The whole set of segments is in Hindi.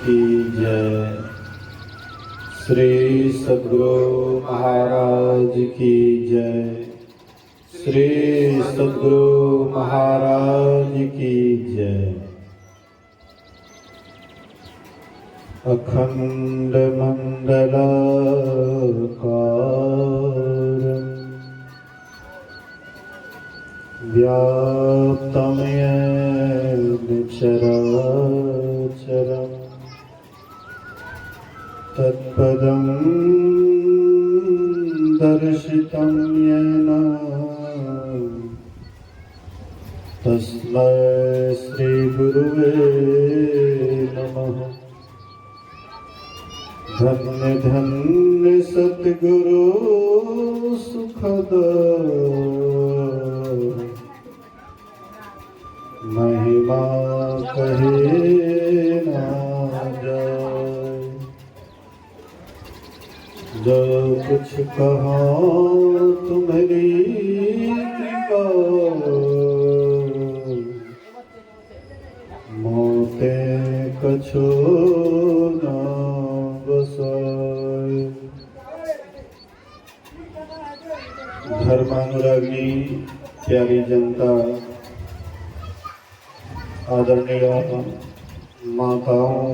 की जय। श्री सद्गुरु महाराज की जय। श्री सद्गुरु महाराज की जय। अखंड मंडलाकारं व्याप्तं येन चराचरं तत्पदं दर्शितं येन तस्मै श्री गुरुवे नमः। धन्य धन्य सतगुरु सुखद महिमा कहे ना जाए। जो कुछ कहा तुम्हारी कृपा मोते कछो ना धर्मानुरागी प्यारी जनता, आदरणीय माताओं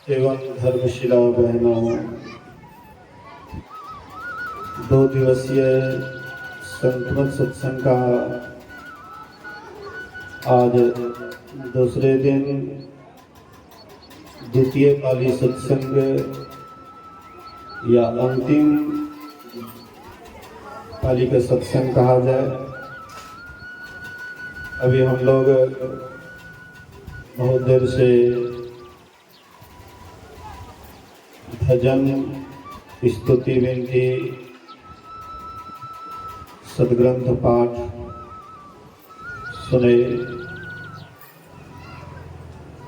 एवं धर्मशिला बहनों, 2 दिवसीय संतमत सत्संग का आज दूसरे दिन द्वितीय पाली सत्संग या अंतिम पाली का सत्संग कहा जाए। अभी हम लोग बहुत देर से भजन, स्तुति, विनती, सद्ग्रंथ पाठ सुने।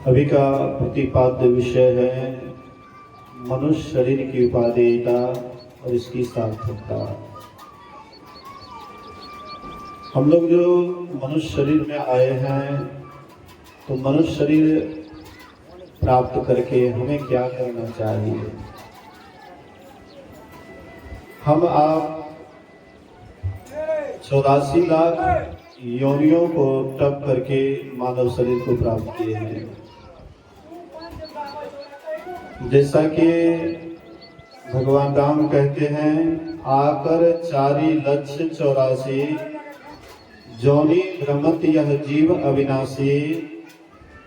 अभी का प्रतिपाद्य विषय है मनुष्य शरीर की उपादेयता और इसकी सार्थकता। हम लोग जो मनुष्य शरीर में आए हैं, तो मनुष्य शरीर प्राप्त करके हमें क्या करना चाहिए। हम आप 84 लाख योनियों को तप करके मानव शरीर को प्राप्त किए हैं। जैसा कि भगवान राम कहते हैं, आकर 4,84,000 जोनि भ्रमत यह जीव अविनाशी,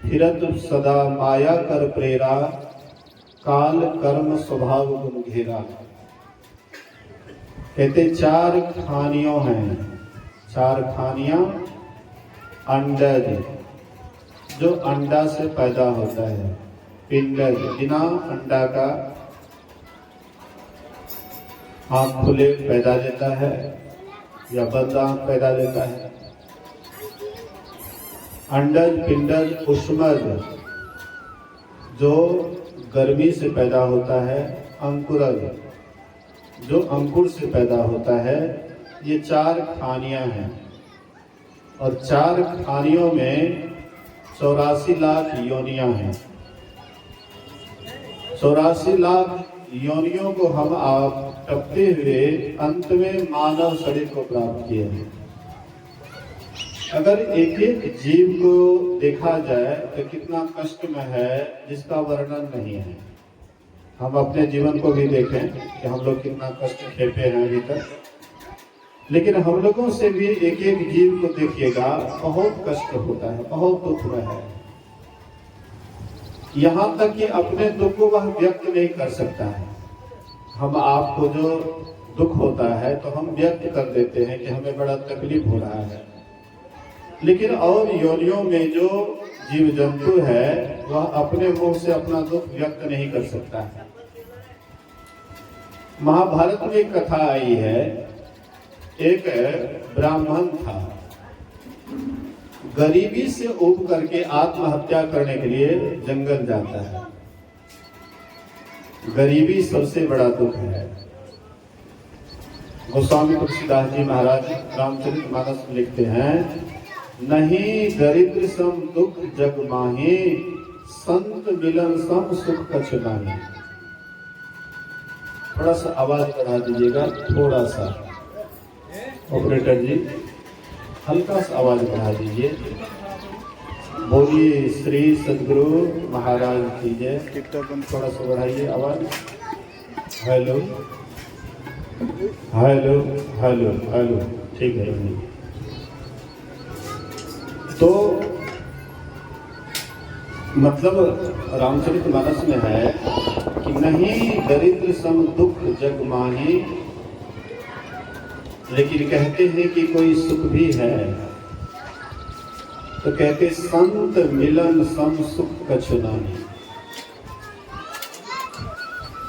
फिरत सदा माया कर प्रेरा, काल कर्म स्वभाव गुण घेरा। कहते 4 खानियों हैं, 4 खानियां। अंडज जो अंडा से पैदा होता है, पिंडज बिना अंडा का आँख खुले पैदा लेता है या बंद आँख पैदा लेता है। अंडज, पिंडज, उष्मज जो गर्मी से पैदा होता है, अंकुरज जो अंकुर से पैदा होता है। ये 4 खानियां हैं और 4 खानियों में 84 लाख योनियां हैं। 84 लाख योनियों को हम आप टपते हुए अंत में मानव शरीर को प्राप्त किए हैं। अगर एक एक जीव को देखा जाए तो कितना कष्ट में है, जिसका वर्णन नहीं है। हम अपने जीवन को भी देखें कि हम लोग कितना कष्ट खेपे हैं अभी तक, लेकिन हम लोगों से भी एक एक जीव को देखिएगा, बहुत कष्ट होता है, बहुत दुख में है। यहाँ तक कि अपने दुख को वह व्यक्त नहीं कर सकता है। हम आपको जो दुख होता है तो हम व्यक्त कर देते हैं कि हमें बड़ा तकलीफ हो रहा है, लेकिन और योनियों में जो जीव जंतु है वह अपने मुंह से अपना दुख व्यक्त नहीं कर सकता है। महाभारत में एक कथा आई है, एक ब्राह्मण था, गरीबी से ऊब करके आत्महत्या करने के लिए जंगल जाता है। गरीबी सबसे बड़ा दुख है। गोस्वामी तुलसीदास जी महाराज रामचरितमानस में लिखते हैं, नहीं दरिद्र सम दुख जग माही, संत मिलन सम सुख कछु नाहि। थोड़ा सा आवाज बढ़ा दीजिएगा, थोड़ा सा ऑपरेटर जी, हल्का सा आवाज बढ़ा दीजिए। बोलिए श्री सदगुरु महाराज की जय। थोड़ा सा बढ़ाइए आवाज। हेलो हेलो हेलो हेलो, ठीक है। तो मतलब रामचरितमानस में है कि नहीं दरिद्र सम दुख जग माही, लेकिन कहते हैं कि कोई सुख भी है तो कहते संत मिलन सम सुख कछु नाहि।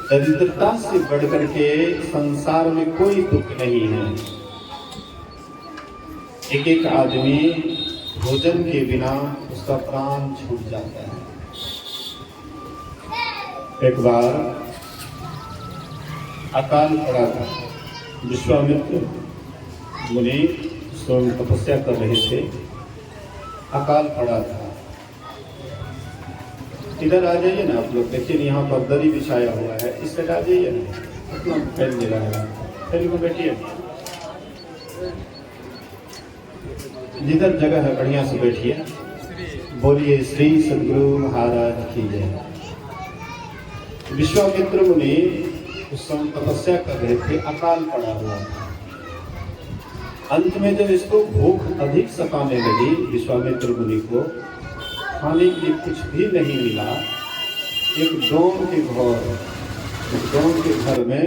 दरिद्रता से बढ़कर के संसार में कोई दुख नहीं है। एक एक आदमी भोजन के बिना उसका प्राण छूट जाता है। एक बार अकाल पड़ा था, विश्वामित्र मुनि स्वयं तपस्या कर रहे थे, अकाल पड़ा था। इधर आ जाइए ना आप लोग, देखिए यहाँ पर दरी बिछाया हुआ है, इस साइड आ जाइए ना, इतना फैल नहीं रहा है। चलिए को बैठिए, जिधर जगह है बढ़िया से बैठिए। बोलिए श्री सदगुरु महाराज की जय। विश्वामित्र मुनि उस समय तपस्या कर रहे थे, अकाल पड़ा हुआ था। अंत में जब इसको भूख अधिक सताने लगी, विश्वामित्र मुनि को खाने के लिए कुछ भी नहीं मिला, एक डोम के घर में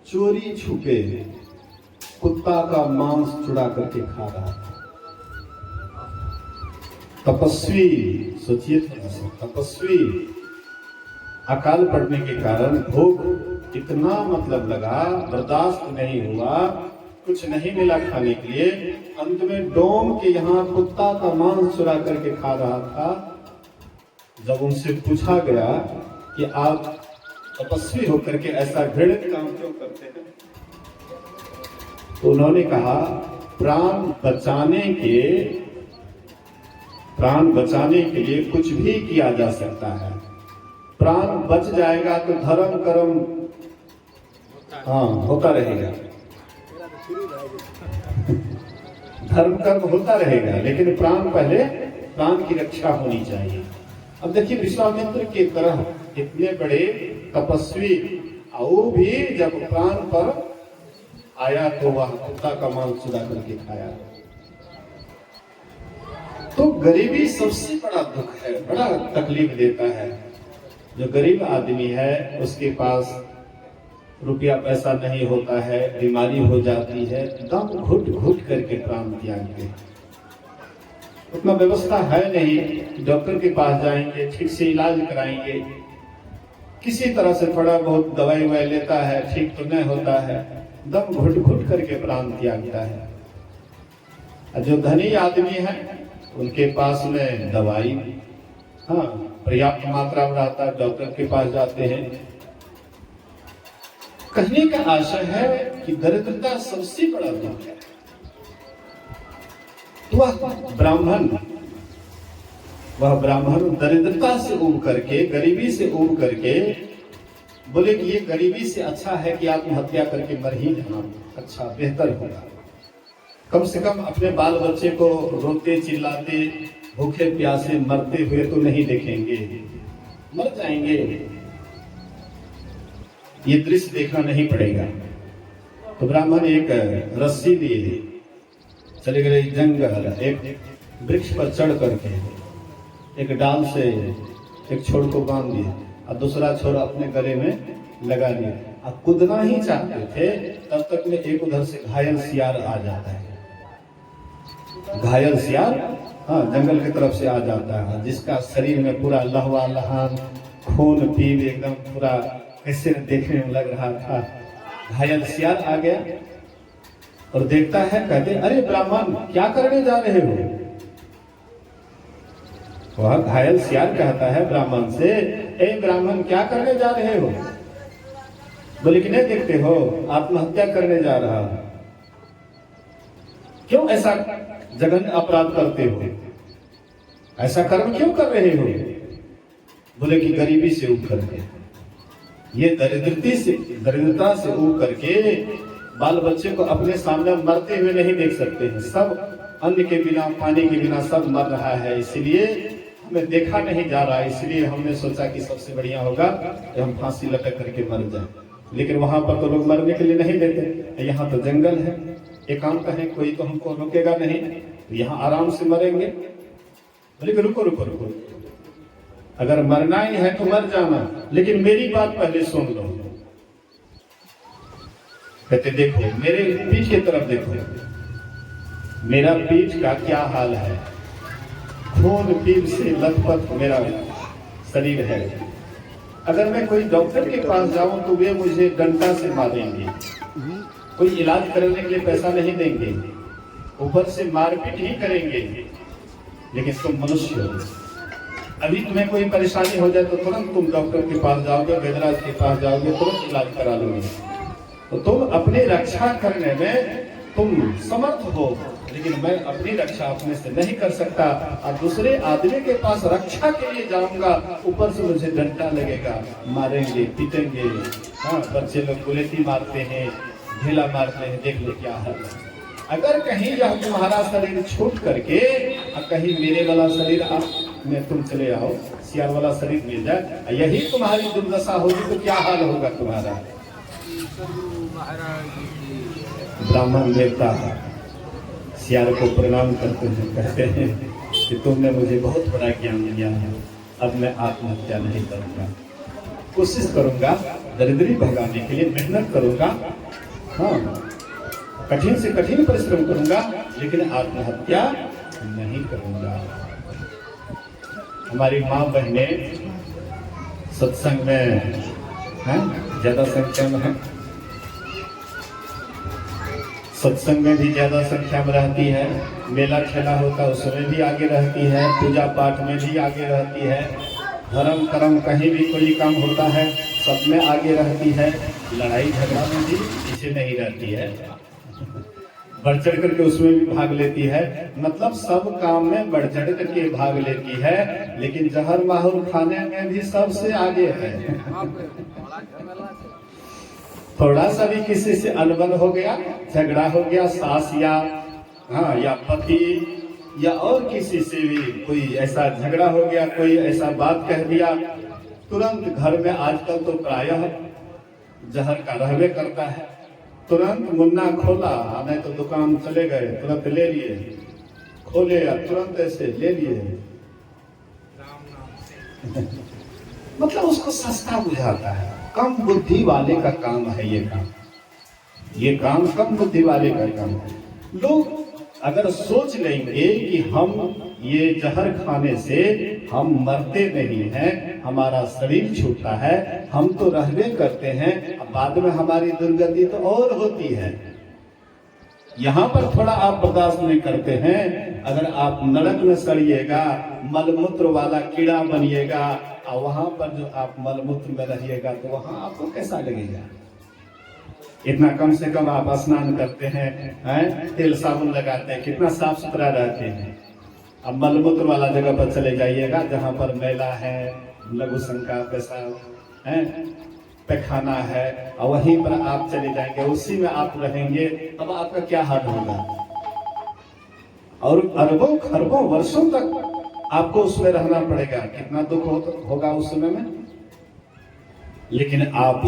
चोरी छुपे कुत्ता का मांस चुरा करके खा रहा था। तपस्वी, सोचिए थोड़ा सा, तपस्वी अकाल पड़ने के कारण भूख इतना मतलब लगा, बर्दाश्त नहीं हुआ, कुछ नहीं मिला खाने के लिए। अंत में डोम के यहाँ कुत्ता का मांस चुरा करके खा रहा था। जब उनसे पूछा गया कि आप तपस्वी होकर के ऐसा घृणित काम क्यों करते हैं, तो उन्होंने कहा प्राण बचाने के लिए कुछ भी किया जा सकता है। प्राण बच जाएगा तो धर्म कर्म होता रहेगा, धर्म कर्म होता रहेगा, लेकिन प्राण की रक्षा होनी चाहिए। अब देखिए विश्वामित्र के तरह इतने बड़े तपस्वी, वो भी जब प्राण पर आया तो वह कुत्ता का मांस चुरा करके खाया। तो गरीबी सबसे बड़ा दुख है, बड़ा तकलीफ देता है। जो गरीब आदमी है उसके पास रुपया पैसा नहीं होता है, बीमारी हो जाती है, दम घुट घुट करके प्राण त्याग दे। उतना व्यवस्था है नहीं, डॉक्टर के पास जाएंगे, ठीक से इलाज कराएंगे, किसी तरह से थोड़ा बहुत दवाई ववाई लेता है, ठीक तो नहीं होता है, दम घुट घुट करके प्राण त्यागता है। जो धनी आदमी है उनके पास में दवाई पर्याप्त मात्रा में रहता है, डॉक्टर के पास जाते हैं। कहने का आशय है कि दरिद्रता सबसे बड़ा दुख है। तो वह ब्राह्मण दरिद्रता से उब करके, गरीबी से उब करके बोले कि ये गरीबी से अच्छा है कि आत्महत्या करके मर ही जाना, अच्छा बेहतर होगा। कम से कम अपने बाल बच्चे को रोते चिल्लाते भूखे प्यासे मरते हुए तो नहीं देखेंगे, मर जाएंगे, ये दृश्य देखना नहीं पड़ेगा। तो ब्राह्मण एक रस्सी लिए चले गए जंगल, एक वृक्ष पर चढ़ करके एक डाल से एक छोर को बांध दिए और दूसरा छोर अपने गले में लगा दिया। अब कूदना ही चाहते थे, तब तक में एक उधर से घायल सियार आ जाता है। घायल सियार जंगल की तरफ से आ जाता है, जिसका शरीर में पूरा लहवा लहान खून पीव एकदम पूरा ऐसे देखने में लग रहा था। घायल सियार आ गया और देखता है, कहते अरे ब्राह्मण क्या करने जा रहे हो? वह घायल सियार कहता है ब्राह्मण से, ए ब्राह्मण क्या करने जा रहे हो? बोले कि नहीं देखते हो आत्महत्या करने जा रहा हूं। क्यों ऐसा जघन्य अपराध करते हो? ऐसा कर्म क्यों कर रहे हो? बोले कि गरीबी से ऊब करके, ये दरिद्रता से ऊब करके बाल बच्चे को अपने सामने मरते हुए नहीं देख सकते हैं। सब अन्न के बिना, पानी के बिना सब मर रहा है, इसलिए हमें देखा नहीं जा रहा है। इसलिए हमने सोचा कि सबसे बढ़िया होगा कि हम फांसी लटक करके मर जाए। लेकिन वहां पर तो लोग मरने के लिए नहीं देते, यहाँ तो जंगल है, एकांत है, कोई तो हमको रोकेगा नहीं, यहाँ आराम से मरेंगे। बोले रुको रुको रुको, अगर मरना ही है तो मर जाना, लेकिन मेरी बात पहले सुन लो। कहते देखो मेरे पीठ की तरफ देखो, मेरा पीठ का क्या हाल है, खून पीठ से लथपथ मेरा शरीर है। अगर मैं कोई डॉक्टर के पास जाऊं तो वे मुझे डंडा से मारेंगे, कोई इलाज करने के लिए पैसा नहीं देंगे, ऊपर से मारपीट ही करेंगे। लेकिन तुम मनुष्य हो, अभी तुम्हें कोई परेशानी हो जाए तो तुरंत तुम डॉक्टर के पास जाओगे, वैद्यराज के पास जाओगे, तुरंत इलाज करा लोगे। तो तुम अपनी रक्षा करने में तुम समर्थ हो, लेकिन मैं अपनी रक्षा अपने से नहीं कर सकता और दूसरे आदमी के पास रक्षा के लिए जाऊंगा, ऊपर से मुझे डंडा लगेगा, मारेंगे, पीटेंगे। हाँ, बच्चे लोग गुलेती मारते हैं, ढेला मारते हैं, देख लो क्या हाल है। अगर कहीं यह तुम्हारा शरीर छूट करके कहीं मेरे वाला शरीर में तुम चले आओ, सियार वाला शरीर मिल जाए, यही तुम्हारी दुर्दशा होगी तो क्या हाल होगा तुम्हारा। ब्राह्मण देवता सियार को प्रणाम करते हैं, कहते हैं कि तुमने मुझे बहुत बड़ा ज्ञान दिया है, अब मैं आत्महत्या नहीं करूंगा, कोशिश करूंगा दरिद्री भगाने के लिए मेहनत करूंगा, हाँ कठिन से कठिन परिश्रम करूंगा, लेकिन आत्महत्या नहीं करूंगा। हमारी माँ बहने सत्संग में हैं, ज्यादा संख्या में है, सत्संग में भी ज्यादा संख्या में रहती है, मेला ठेला होता है उसमें भी आगे रहती है, पूजा पाठ में भी आगे रहती है, धर्म कर्म कहीं भी कोई काम होता है सब में आगे रहती है, लड़ाई झगड़ा में भी पीछे नहीं रहती है, बढ़ चढ़ करके उसमें भी भाग लेती है। मतलब सब काम में बढ़ चढ़ करके भाग लेती है, लेकिन जहर माहौल खाने में भी सबसे आगे है। थोड़ा सा भी किसी से अनबन हो गया, झगड़ा हो गया, सास या पति या और किसी से भी कोई ऐसा झगड़ा हो गया, कोई ऐसा बात कह दिया, तुरंत घर में आजकल तो प्रायः जहर का रहबे करता है, तुरंत मुन्ना खोला, नहीं तो दुकान चले गए, तुरंत ले लिए, खोले या तुरंत ऐसे ले लिए। मतलब उसको सस्ता बुझाता है, कम बुद्धि वाले का काम है ये काम कम बुद्धि वाले का काम है। लोग अगर सोच लेंगे कि हम ये जहर खाने से हम मरते नहीं हैं, हमारा शरीर छूटता है, हम तो रहबे करते हैं, बाद में हमारी दुर्गति तो और होती है। यहाँ पर थोड़ा आप बर्दाश्त नहीं करते हैं, अगर आप नरक में सड़िएगा, मलमूत्र वाला कीड़ा बनिएगा, और वहां पर जो आप मलमूत्र में रहिएगा तो वहां आपको कैसा लगेगा। इतना कम से कम आप स्नान करते हैं, तेल साबुन लगाते हैं, कितना साफ सुथरा रहते हैं। अब मलमूत्र वाला जगह पर चले जाइएगा जहां पर मैला है, लघु शंका पेशाब है, पैखाना है, और वहीं पर आप चले जाएंगे, उसी में आप रहेंगे, तब आपका क्या हाल होगा। और अरबों खरबों वर्षों तक आपको उसमें रहना पड़ेगा, कितना दुख होगा उस समय में। लेकिन आप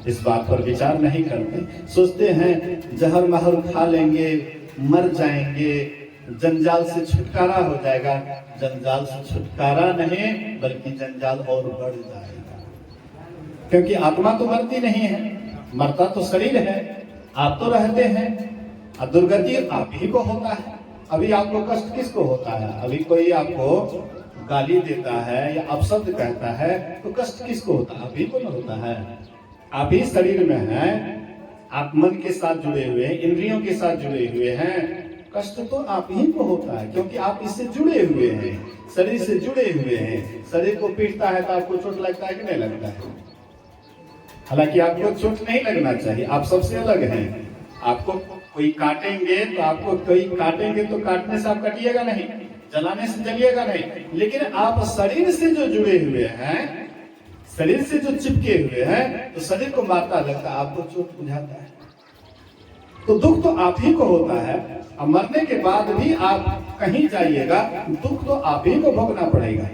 इस बात पर विचार नहीं करते, सोचते हैं जहर महर खा लेंगे, मर जाएंगे, जंजाल से छुटकारा हो जाएगा। जंजाल से छुटकारा नहीं, बल्कि जंजाल और बढ़ जाएगा, क्योंकि आत्मा तो मरती नहीं है, मरता तो शरीर है, आप तो रहते हैं, और दुर्गति आप ही को होता है। अभी आपको कष्ट किसको होता है, अभी कोई आपको गाली देता है या अपशब्द कहता है तो कष्ट किसको होता है, अभी को न होता है। आप ही शरीर में हैं, आप मन के साथ जुड़े हुए हैं, इंद्रियों के साथ जुड़े हुए हैं, कष्ट तो आप ही को होता है, क्योंकि आप इससे जुड़े हुए हैं, शरीर से जुड़े हुए हैं। शरीर को पीटता है तो आपको चोट लगता है कि नहीं लगता है। हालांकि आपको चोट नहीं लगना चाहिए, आप सबसे अलग हैं। आपको कोई काटेंगे तो काटने से आप कटिएगा नहीं, जलाने से जलिएगा नहीं, लेकिन आप शरीर से जो जुड़े हुए हैं, शरीर से जो चिपके हुए हैं, तो शरीर को मारता लगता, आपको चोट बुझाता है, तो दुख तो आप ही को होता है। और मरने के बाद भी आप कहीं जाइएगा, दुख तो आप ही को भोगना पड़ेगा।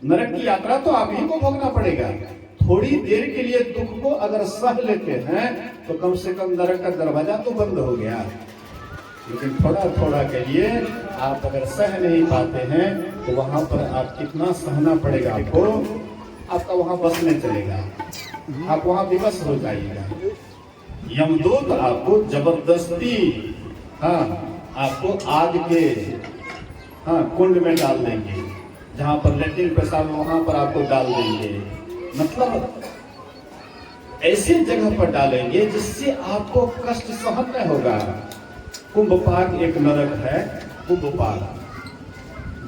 नरक की यात्रा तो आप ही को भोगना पड़ेगा। थोड़ी देर के लिए दुख को अगर सह लेते हैं तो कम से कम नरक का दरवाजा तो बंद हो गया। लेकिन थोड़ा थोड़ा के लिए आप अगर सह नहीं पाते हैं तो वहां पर आप कितना सहना पड़ेगा आपको, आपका वहां बस नहीं चलेगा, आप वहां विवश हो जाइएगा। यमदूत आपको जबरदस्ती आपको आग के कुंड में डाल देंगे, जहां पर लेट्रिन पेशाब वहां पर आपको डाल देंगे, मतलब ऐसे जगह पर डालेंगे जिससे आपको कष्ट सहन नहीं होगा। कुंभपाक एक नरक है, कुंभपाक,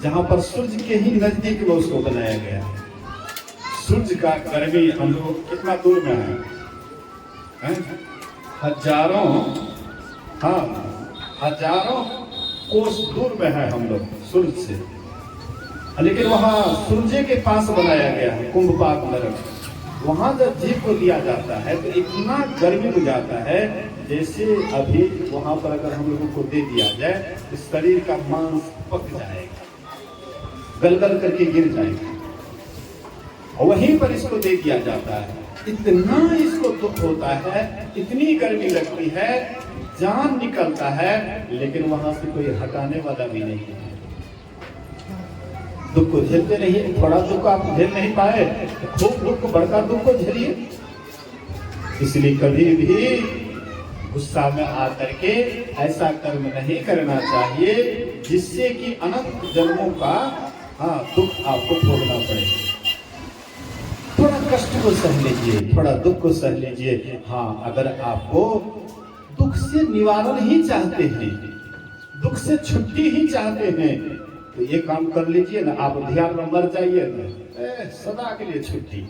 जहां पर सूर्य के ही नजदीक में उसको बनाया गया। सूर्य का गर्मी हम लोग कितना दूर में है? हजारों कोस दूर में है हम लोग सूर्य से, लेकिन वहां सूर्य के पास बनाया गया है कुंभपाक नरक। वहां जब जीव को दिया जाता है तो इतना गर्मी हो जाता है, जैसे अभी वहां पर अगर हम लोगों को दे दिया जाए तो शरीर का मांस पक जाएगा, गल करके गिर जाएगा। और वहीं पर इसको दे दिया जाता है। इतना इसको दुख होता है, इतनी गर्मी लगती है, जान निकलता है, लेकिन वहां से कोई हटाने वाला भी नहीं है। दुख को झेलते रहिए। थोड़ा दुख आप झेल नहीं पाए, खूब दुख, बड़का दुख को झेलिए। इसलिए कभी भी गुस्सा में आकर के ऐसा कर्म नहीं करना चाहिए जिससे कि अनंत जन्मों का दुख आपको भोगना पड़े। थोड़ा कष्ट को सह लीजिए, थोड़ा दुख को सह लीजिए। अगर आपको दुख से निवारण ही चाहते हैं, दुख से छुट्टी ही चाहते हैं, तो ये काम कर लीजिए ना, आप ध्यान में मर जाइए ना, सदा के लिए छुट्टी।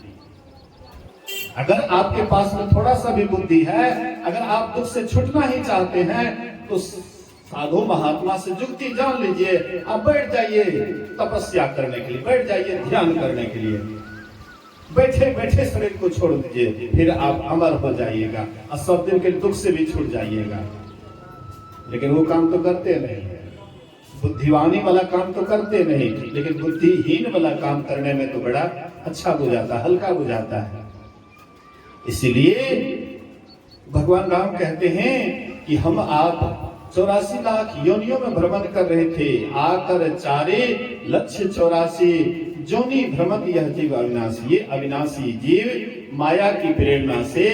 अगर आपके पास में थोड़ा सा भी बुद्धि है, अगर आप दुख से छूटना ही चाहते हैं, तो साधु महात्मा से जुक्ति जान लीजिए। आप बैठ जाइए तपस्या करने के लिए, बैठ जाइए ध्यान करने के लिए, बैठे बैठे शरीर को छोड़ दीजिए, फिर आप अमर हो जाइएगा और सब दिन के दुख से भी छूट जाइएगा। लेकिन वो काम तो करते नहीं, बुद्धिवानी वाला काम तो करते नहीं, लेकिन बुद्धिहीन वाला काम करने में तो बड़ा अच्छा बुझाता, हल्का बुझाता है। इसीलिए भगवान राम कहते हैं कि हम आप 84 लाख योनियों में भ्रमण कर रहे थे, आकर चारे लक्ष्य 84 जोनी भ्रमण यह जीव अविनाशी। ये अविनाशी जीव माया की प्रेरणा से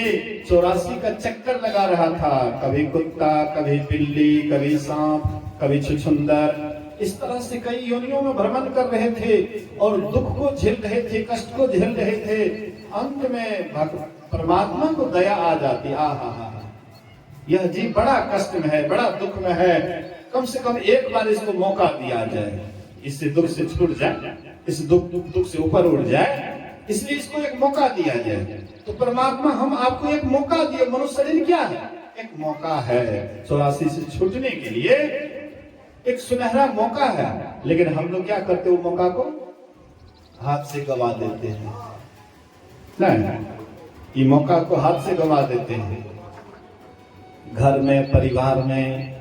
84 का चक्कर लगा रहा था, कभी कुत्ता, कभी बिल्ली, कभी सांप, कभी छुछुंदर, इस तरह से कई योनियों में भ्रमण कर रहे थे और दुख को झेल रहे थे, कष्ट को झेल रहे थे। अंत में परमात्मा को दया आ जाती, यह जीव बड़ा कष्ट में है, बड़ा दुख में है, कम से कम एक बार इसको मौका दिया जाए, इससे दुख से छूट जाए, इस दुख से ऊपर उठ जाए, इसलिए इसको एक मौका दिया जाए। तो परमात्मा हम आपको एक मौका दिए। मनुष्य शरीर क्या है? एक मौका है 84 से छूटने के लिए, एक सुनहरा मौका है। लेकिन हम लोग क्या करते, वो मौका को हाथ से गवा देते हैं। नहीं, ये मौका को हाथ से गवा देते हैं। घर में, परिवार में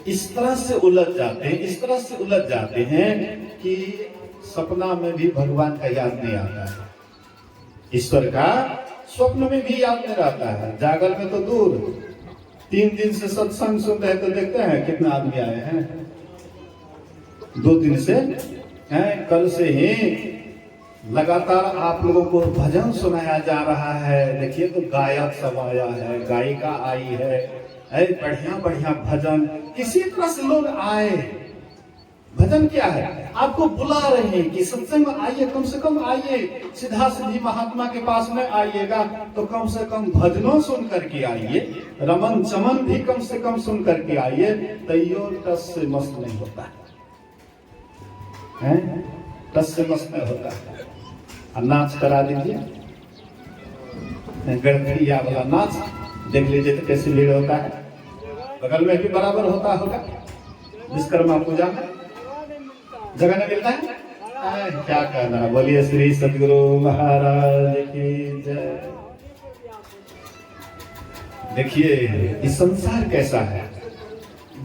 इस तरह से उलझ जाते हैं, इस तरह से उलझ जाते हैं कि सपना में भी भगवान का याद नहीं आता है, ईश्वर का स्वप्न में भी याद नहीं रहता है, जागल में तो दूर। 3 दिन से सत्संग सुन रहे तो देखते हैं कितना आदमी आए हैं, 2 दिन से कल से ही लगातार आप लोगों को भजन सुनाया जा रहा है। देखिए तो गायक सब आया है, गायिका आई है, बढ़िया बढ़िया भजन, किसी तरह से लोग आए। भजन क्या है? आपको बुला रहे हैं कि सत्संग में आइए, कम से कम आइए, सीधा सीधी महात्मा के पास में आइएगा तो कम से कम भजनों सुन करके आइए, रमन चमन भी कम से कम सुन करके आइए। तैयो टस से मस्त नहीं होता है, टस से मस्त नहीं होता है। नाच करा दीजिए, गणपतिया वाला नाच देख लीजिए तो कैसे भीड़ होता है। बगल में भी बराबर होता होगा विश्वकर्मा पूजा में, जगह नहीं मिलता है। क्या कहना, बोलिए श्री सद्गुरु महाराज की जय। देखिए इस संसार कैसा है,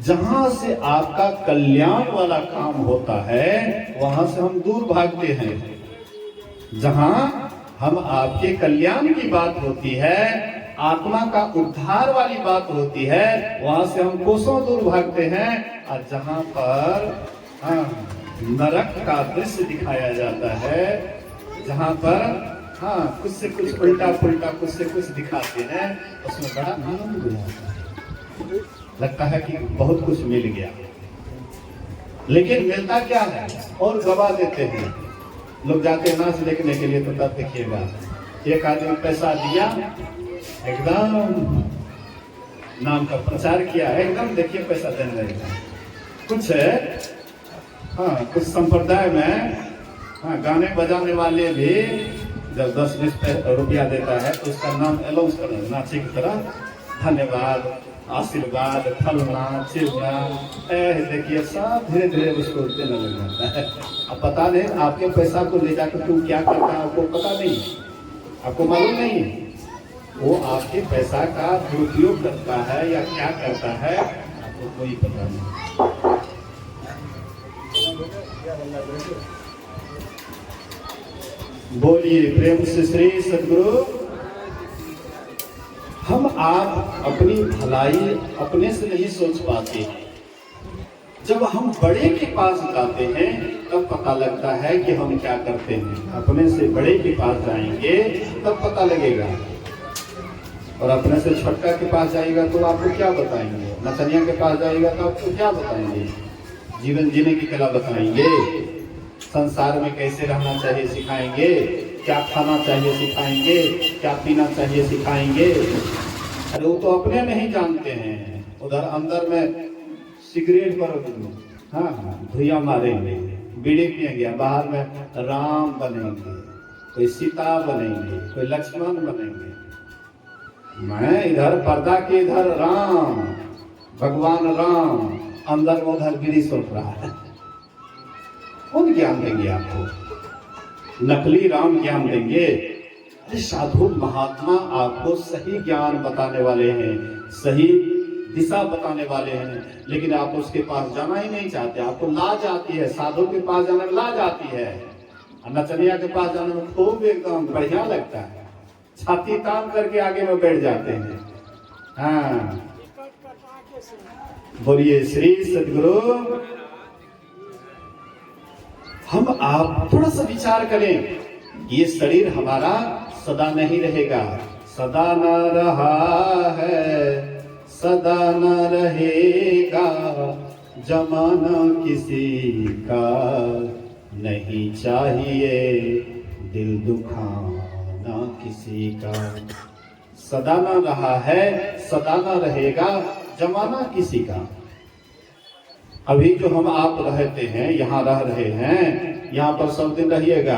जहां से आपका कल्याण वाला काम होता है वहां से हम दूर भागते हैं। जहां हम आपके कल्याण की बात होती है, आत्मा का उद्धार वाली बात होती है, वहां से हम कोसों दूर भागते हैं। और जहां पर नरक का दृश्य दिखाया जाता है, जहां पर कुछ से कुछ उल्टा पुल्टा कुछ से कुछ दिखाते हैं, उसमें बड़ा आनंद हो जाता है, लगता है कि बहुत कुछ मिल गया। लेकिन मिलता क्या है और गवा देते हैं। लोग जाते हैं नाच देखने के लिए, तो तब देखिएगा एक आदमी पैसा दिया, एकदम नाम का प्रचार किया, एकदम देखिए पैसा देने लगेगा। कुछ कुछ संप्रदाय में गाने बजाने वाले भी जब 10-20 रुपया देता है तो उसका नाम अनाउंस कर नाचे की तरह, धन्यवाद, आशीर्वाद, फलना चिलना, देखिए सब धीरे धीरे उसको देने लग जाता है। अब पता नहीं आपके पैसा को ले जाकर तू क्या करता है, आपको पता नहीं, आपको मालूम नहीं, वो आपके पैसा का दुरुपयोग करता है या क्या करता है, आपको कोई पता नहीं। बोलिए प्रेम से श्री सद्गुरु। हम आप अपनी भलाई अपने से नहीं सोच पाते। जब हम बड़े के पास जाते हैं तब पता लगता है कि हम क्या करते हैं। अपने से बड़े के पास जाएंगे तब पता लगेगा, और अपने से छोटा के पास जाएगा तो आपको क्या बताएंगे, नचनिया के पास जाएगा तो आपको क्या बताएंगे, जीवन जीने की कला बताएंगे, संसार में कैसे रहना चाहिए सिखाएंगे, क्या खाना चाहिए सिखाएंगे, क्या पीना चाहिए सिखाएंगे। अरे वो तो अपने नहीं जानते हैं, उधर अंदर में सिगरेट पर धुआं मारेंगे, बीड़ी पिएंगे, बाहर में राम बनेंगे, कोई सीता बनेंगे, कोई लक्ष्मण बनेंगे। मैं इधर पर्दा के इधर राम, भगवान राम, अंदर उधर बीड़ी सुन रहा है। कौन ज्ञान देंगे आपको? नकली राम ज्ञान देंगे? अरे साधु महात्मा आपको सही ज्ञान बताने वाले हैं, सही दिशा बताने वाले हैं, लेकिन आप उसके पास जाना ही नहीं चाहते। आपको लाज आती है, साधु के पास जाने में लाज आती है, नचनिया के पास जाने में खूब एकदम बढ़िया लगता है, छाती तान करके आगे में बैठ जाते हैं। हाँ, बोलिए श्री सद्गुरु। हम आप थोड़ा सा विचार करें, ये शरीर हमारा सदा नहीं रहेगा, सदा न रहा है, सदा न रहेगा, जमाना किसी का नहीं चाहिए, दिल दुखाना किसी का। सदा न रहा है, सदा न रहेगा, जमाना किसी का। अभी जो हम आप रहते हैं, यहाँ रह रहे हैं, यहाँ पर सब दिन रहिएगा,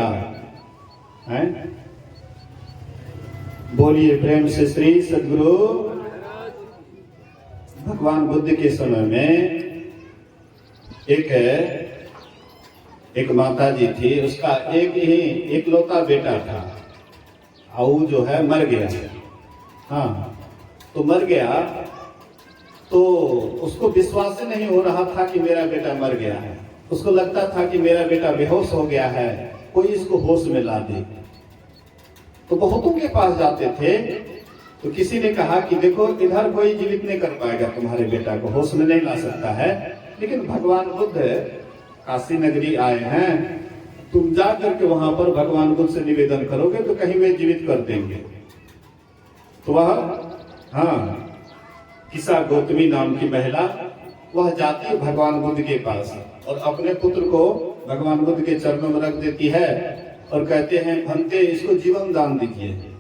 हैं? बोलिए प्रेम से श्री सद्गुरु। भगवान बुद्ध के समय में एक माता जी थी, उसका एक ही इकलौता बेटा था, और वो जो है मर गया। तो मर गया तो उसको विश्वास ही नहीं हो रहा था कि मेरा बेटा मर गया है। उसको लगता था कि मेरा बेटा बेहोश हो गया है, कोई इसको होश में ला दे। तो बहुतों के पास जाते थे, तो किसी ने कहा कि देखो इधर कोई जीवित नहीं कर पाएगा, तुम्हारे बेटा को होश में नहीं ला सकता है, लेकिन भगवान बुद्ध काशी नगरी आए हैं, तुम जा करके वहां पर भगवान बुद्ध से निवेदन करोगे तो कहीं वे जीवित कर देंगे। तो वह किसा गौतमी नाम की महिला, वह जाती है भगवान बुद्ध के पास और अपने पुत्र को भगवान बुद्ध के चरणों में रख देती है और कहते हैं, भंते इसको जीवन दान दीजिए,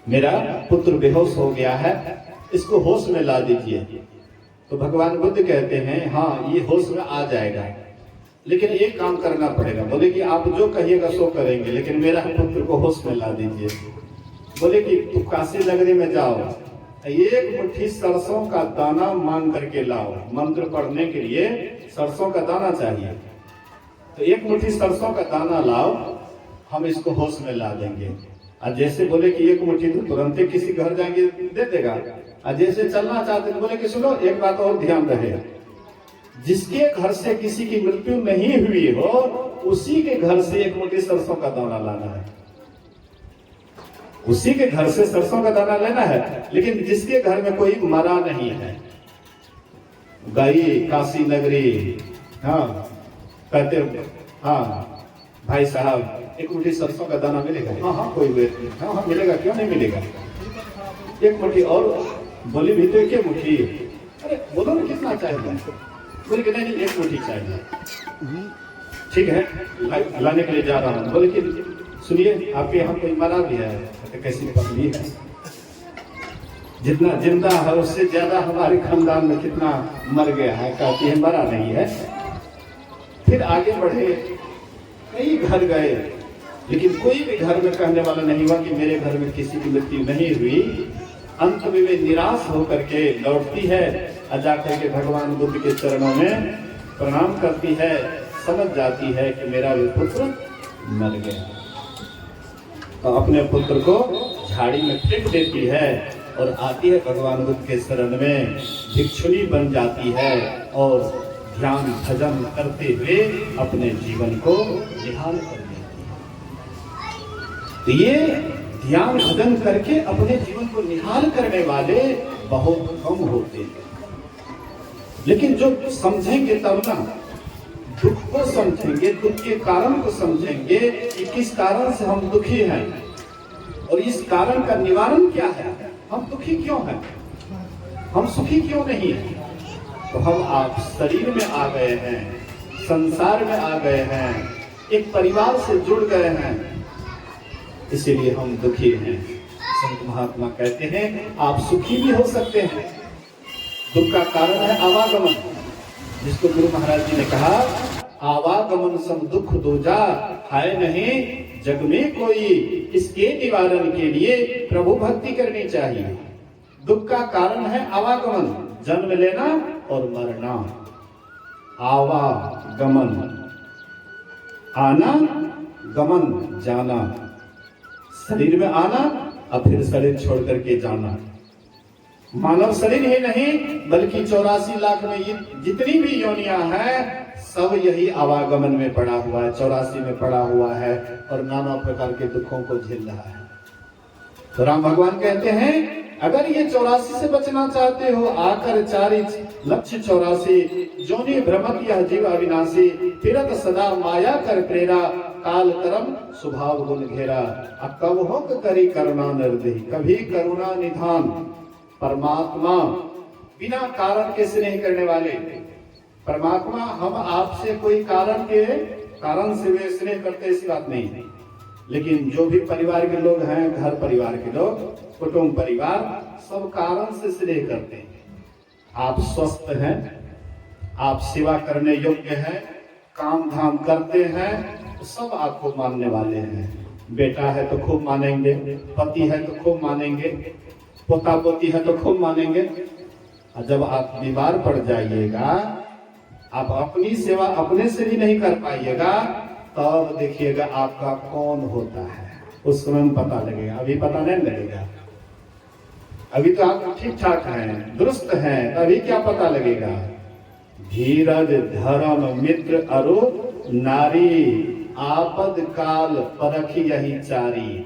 मेरा पुत्र बेहोश हो गया है, इसको होश में ला दीजिए। तो भगवान बुद्ध कहते हैं, हाँ ये होश में आ जाएगा, लेकिन एक काम करना पड़ेगा। बोले कि आप जो कहिएगा सो करेंगे, लेकिन मेरा पुत्र को होश में ला दीजिए। बोले कि तुम काशी नगरी में जाओ, एक मुट्ठी सरसों का दाना मांग करके लाओ, मंत्र पढ़ने के लिए सरसों का दाना चाहिए। तो एक मुट्ठी सरसों का दाना लाओ, हम इसको होश में ला देंगे। और जैसे बोले कि एक मुट्ठी, तो तुरंत किसी घर जाएंगे दे देगा। और जैसे चलना चाहते तो बोले कि सुनो एक बात और ध्यान रहे, जिसके घर से किसी की मृत्यु नहीं हुई हो उसी के घर से एक मुट्ठी सरसों का दाना लाना है, उसी के घर से सरसों का दाना लेना है। लेकिन जिसके घर में कोई मरा नहीं है, गई काशी नगरी, हाँ कहते हाँ भाई साहब एक मुट्ठी सरसों का दाना मिलेगा? हाँ हाँ कोई बात नहीं, हाँ हाँ मिलेगा, क्यों नहीं मिलेगा, एक मुट्ठी और बोली भी तो एक मुट्ठी, अरे बोलो ना कितना चाहिए, बोले कि नहीं एक मुट्ठी चाहिए, ठीक है लाने के लिए जा रहा हूँ। बोले कि सुनिए आपके यहाँ कोई मरा भी है? तो कैसी पत्नी है, जितना जिंदा है उससे ज्यादा हमारे खानदान में कितना मर गया है, कहती है मरा नहीं है। फिर आगे बढ़े, कई घर गए, लेकिन कोई भी घर में कहने वाला नहीं हुआ कि मेरे घर में किसी की मृत्यु नहीं हुई। अंत में वे निराश होकर के लौटती है और जाकर के भगवान बुद्ध के चरणों में प्रणाम करती है, समझ जाती है कि मेरा भी पुत्र मर गया, तो अपने पुत्र को झाड़ी में फेंक देती है और आती है भगवान बुद्ध के शरण में, भिक्षुणी बन जाती है और ध्यान भजन करते हुए अपने जीवन को निहाल कर लेती है। तो ये ध्यान भजन करके अपने जीवन को निहाल करने वाले बहुत कम होते हैं, लेकिन जो समझेंगे तब ना, दुख को समझेंगे, दुख के कारण को समझेंगे कि किस कारण से हम दुखी हैं और इस कारण का निवारण क्या है, हम दुखी क्यों हैं, हम सुखी क्यों नहीं हैं। तो हम आप शरीर में आ गए हैं, संसार में आ गए हैं, एक परिवार से जुड़ गए हैं, इसीलिए हम दुखी हैं। संत महात्मा कहते हैं आप सुखी भी हो सकते हैं। दुख का कारण है आवागमन, जिसको गुरु महाराज जी ने कहा आवागमन सम दुख दूजा है नहीं जग में कोई, इसके निवारण के लिए प्रभु भक्ति करनी चाहिए। दुख का कारण है आवागमन, जन्म लेना और मरना। आवागमन, आना, गमन जाना, शरीर में आना और फिर शरीर छोड़ करके जाना। मानव शरीर ही नहीं बल्कि 84 लाख में जितनी भी योनियां हैं सब यही आवागमन में पड़ा हुआ है, 84 में पड़ा हुआ है और नाना प्रकार के दुखों को झेल रहा है। तो राम भगवान कहते हैं अगर ये 84 से बचना चाहते हो, आकर 4 लक्ष्य 84 जोनि भ्रमत यह जीव अविनाशी, फिरत सदा माया कर प्रेरा, काल कर्म स्वभाव गुण घेरा, कब हो करी करुणा निर्दयी, कभी करुणा निधान। परमात्मा बिना कारण के स्नेह करने वाले परमात्मा, हम आपसे कोई कारण से वे स्नेह करते ऐसी बात नहीं है, लेकिन जो भी परिवार के लोग हैं, घर परिवार के लोग, कुटुंब परिवार, सब कारण से स्नेह करते हैं। आप स्वस्थ हैं, आप सेवा करने योग्य हैं, काम धाम करते हैं, तो सब आपको मानने वाले हैं। बेटा है तो खूब मानेंगे, पति है तो खूब मानेंगे, पोता पोती है तो खूब मानेंगे। और जब आप बीमार पड़ जाइएगा, आप अपनी सेवा अपने से भी नहीं कर पाइएगा, तब देखिएगा आपका कौन होता है, उस समय पता लगेगा। अभी पता नहीं लगेगा, अभी तो आप ठीक ठाक हैं, दुरुस्त हैं, तभी क्या पता लगेगा। धीरज धर्म मित्र अरु नारी, आपद काल परख यही चारी।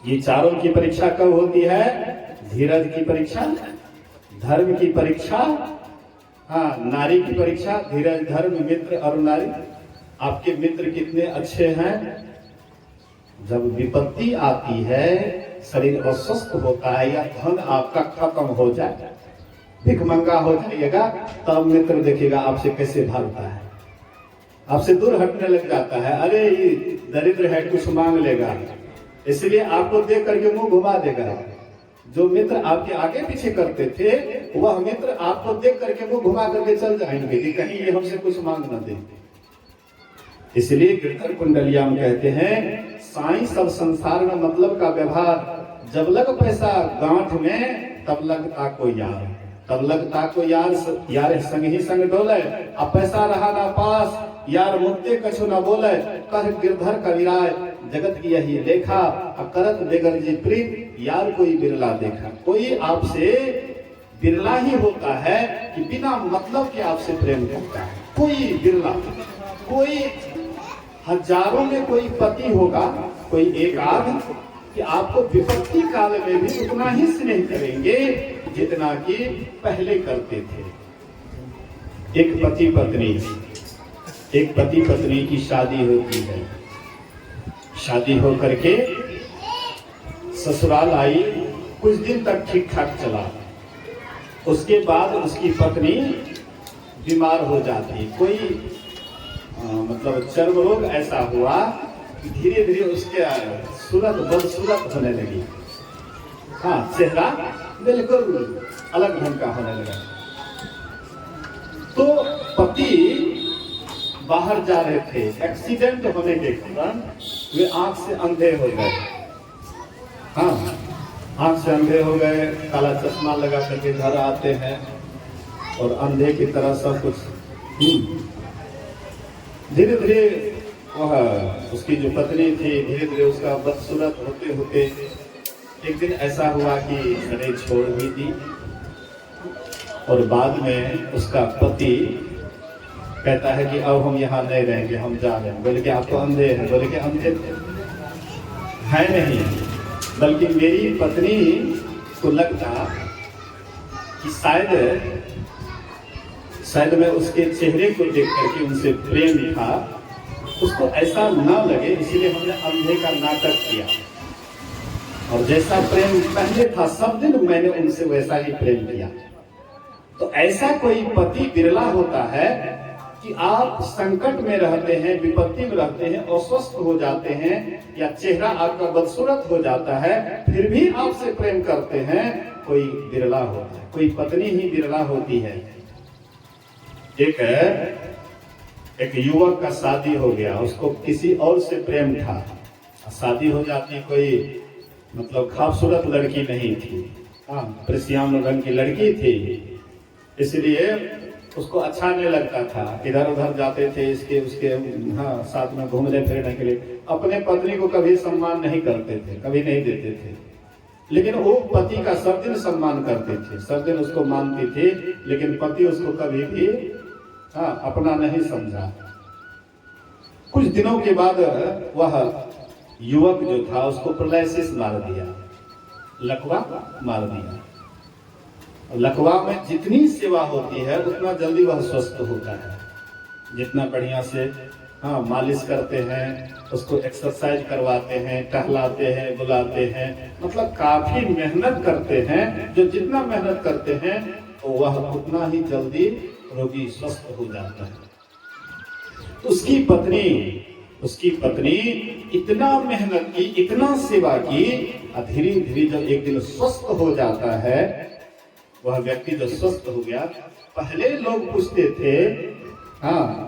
ये चारों की परीक्षा कब होती है? धीरज की परीक्षा, धर्म की परीक्षा, हाँ नारी की परीक्षा, धीरज धर्म मित्र और नारी। आपके मित्र कितने अच्छे हैं? जब विपत्ति आती है, शरीर अस्वस्थ होता है या धन आपका खत्म हो जाए, भिखमंगा हो जाइएगा, तब मित्र देखिएगा आपसे कैसे भागता है, आपसे दूर हटने लग जाता है। अरे ये दरिद्र है, कुछ मांग लेगा, इसलिए आपको देख करके मुंह घुमा देगा। जो मित्र आपके आगे पीछे करते थे, वह मित्र आपको देख करके मुंह घुमा करके चल जाएंगे कि कहीं ये हमसे कुछ मांग न दे। इसलिए गिरधर कुंडलिया में कहते हैं, साईं सब संसार में मतलब का व्यवहार, जब लग पैसा गांठ में तब लगता को यार, तब लगता को यार, यार संग ही संग डोले। अब पैसा रहा ना पास, यार मुक्ते कछु न बोले, कह गिरधर कविराय, जगत की यही लेखा, करत बेगर जी प्रीत, यार कोई बिरला देखा। कोई आपसे बिरला ही होता है कि बिना मतलब के आपसे प्रेम करता है, कोई बिरला। कोई हजारों में कोई पति होगा, कोई एक आध, कि आपको विपत्ति काल में भी उतना ही स्नेह करेंगे जितना कि पहले करते थे। एक पति पत्नी की शादी होती है, शादी होकर के ससुराल आई, कुछ दिन तक ठीक ठाक चला, उसके बाद उसकी पत्नी बीमार हो जाती। कोई मतलब चर्म रोग ऐसा हुआ, धीरे धीरे उसके सूरत बदसूरत होने लगी। हाँ, चेहरा बिल्कुल अलग ढंग का होने लगा। तो पति बाहर जा रहे थे, एक्सीडेंट होने के कारण वे आंख से अंधे हो गए। हाँ, आंख से अंधे हो गए, काला चश्मा लगा करके घर आते हैं और अंधे की तरह सब कुछ। धीरे धीरे वह उसकी जो पत्नी थी, धीरे धीरे उसका बदसूरत होते होते एक दिन ऐसा हुआ कि शरीर छोड़ भी दी। और बाद में उसका पति कहता है कि अब हम यहाँ नहीं रहेंगे, हम जा रहे हैं। बोले कि आप तो अंधे हैं। बोले कि अंधे है नहीं, बल्कि मेरी पत्नी को लगता कि शायद मैं उसके चेहरे को देख करके उनसे प्रेम था, उसको ऐसा ना लगे, इसीलिए हमने अंधे का नाटक किया। और जैसा प्रेम पहले था सब दिन मैंने उनसे वैसा ही प्रेम किया। तो ऐसा कोई पति बिरला होता है कि आप संकट में रहते हैं, विपत्ति में रहते हैं, अस्वस्थ हो जाते हैं या चेहरा आपका बदसूरत हो जाता है, फिर भी आपसे प्रेम करते हैं। कोई बिरला होता है, कोई पत्नी ही बिरला होती है। एक युवक का शादी हो गया, उसको किसी और से प्रेम था, शादी हो जाती, कोई मतलब खूबसूरत लड़की नहीं थी, हाँ, प्रेसियाम रंग की लड़की थी, इसलिए उसको अच्छा नहीं लगता था। इधर उधर जाते थे इसके उसके, हाँ, साथ में घूमने फिरने के लिए। अपने पत्नी को कभी सम्मान नहीं करते थे, कभी नहीं देते थे, लेकिन वो पति का सब दिन सम्मान करते थे, सब दिन उसको मानती थी, लेकिन पति उसको कभी भी अपना नहीं समझा। कुछ दिनों के बाद वह युवक जो था उसको पैरालिसिस मार दिया, लकवा मार दिया। लकवा में जितनी सेवा होती है उतना जल्दी वह स्वस्थ होता है। जितना बढ़िया से मालिश करते हैं, उसको एक्सरसाइज करवाते हैं, टहलाते हैं, बुलाते हैं, मतलब काफी मेहनत करते हैं। जो जितना मेहनत करते हैं तो वह उतना ही जल्दी रोगी स्वस्थ हो जाता है। तो उसकी पत्नी इतना मेहनत की, इतना सेवा की, धीरे धीरे जब एक दिन स्वस्थ हो जाता है, वह व्यक्ति जो स्वस्थ हो गया, पहले लोग पूछते थे,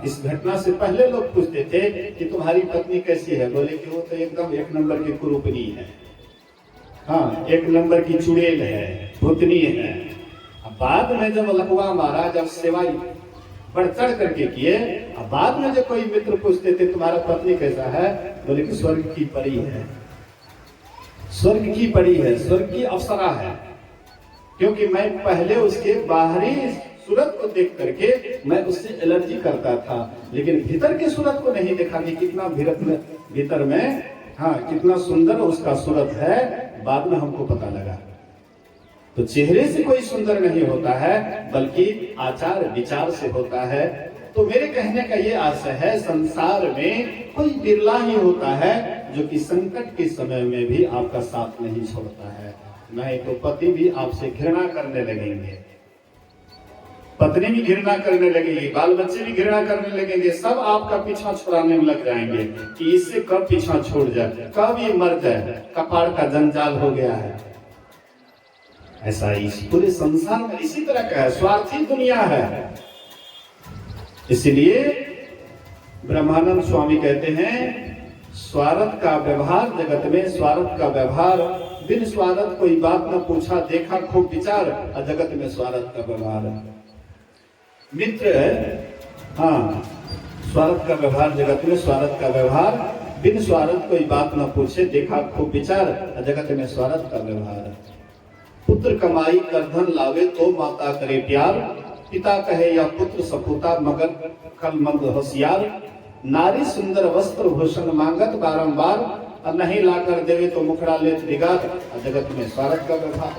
इस घटना से पहले लोग पूछते थे कि तुम्हारी पत्नी कैसी है। बोले कि वो तो एकदम एक नंबर की कुरूपनी है, एक नंबर की चुड़ैल है, भूतनी है। बाद में जब लकवा मारा, जब सेवा बढ़ चढ़ करके किए, बाद में जब कोई मित्र पूछते थे तुम्हारा पत्नी कैसा है, बोले कि स्वर्ग की परी है, स्वर्ग की परी है, स्वर्ग की अप्सरा है। क्योंकि मैं पहले उसके बाहरी सूरत को देख करके मैं उससे एलर्जी करता था, लेकिन भीतर की सूरत को नहीं देखा कि कितना भीतर में कितना सुंदर उसका सूरत है। बाद में हमको पता लगा। तो चेहरे से कोई सुंदर नहीं होता है, बल्कि आचार विचार से होता है। तो मेरे कहने का ये आशय है, संसार में कोई बिरला ही होता है जो कि संकट के समय में भी आपका साथ नहीं छोड़ता है। नहीं तो पति भी आपसे घृणा करने लगेंगे, पत्नी भी घृणा करने लगेगी, बाल बच्चे भी घृणा करने लगेंगे, सब आपका पीछा छुड़ाने में लग जाएंगे कि इससे कब पीछा छोड़ जाए, कब ये मर जाए, कपाड़ का जंजाल हो गया है। ऐसा इस पूरे संसार में इसी तरह का है, स्वार्थी दुनिया है। इसलिए ब्रह्मानंद स्वामी कहते हैं, स्वार्थ का व्यवहार जगत में, स्वार्थ का व्यवहार, बिन स्वार्थ कोई बात न पूछा, देखा खूब विचार, जगत में स्वार्थ का व्यवहार। मित्र स्वार्थ का व्यवहार जगत में, स्वार्थ का व्यवहार, बिन स्वार्थ कोई बात न पूछे, देखा खूब विचार, जगत में स्वार्थ का व्यवहार। पुत्र कमाई कर धन लावे तो माता करे प्यार, पिता कहे या पुत्र सपूता मगर कल मंद होशियार। नारी सुंदर वस्त्र भूषण मांगत बारंबार, और नहीं लाकर देवे तो मुखड़ा लेत बिगाड़, जगत में स्वार्थ का व्यवहार।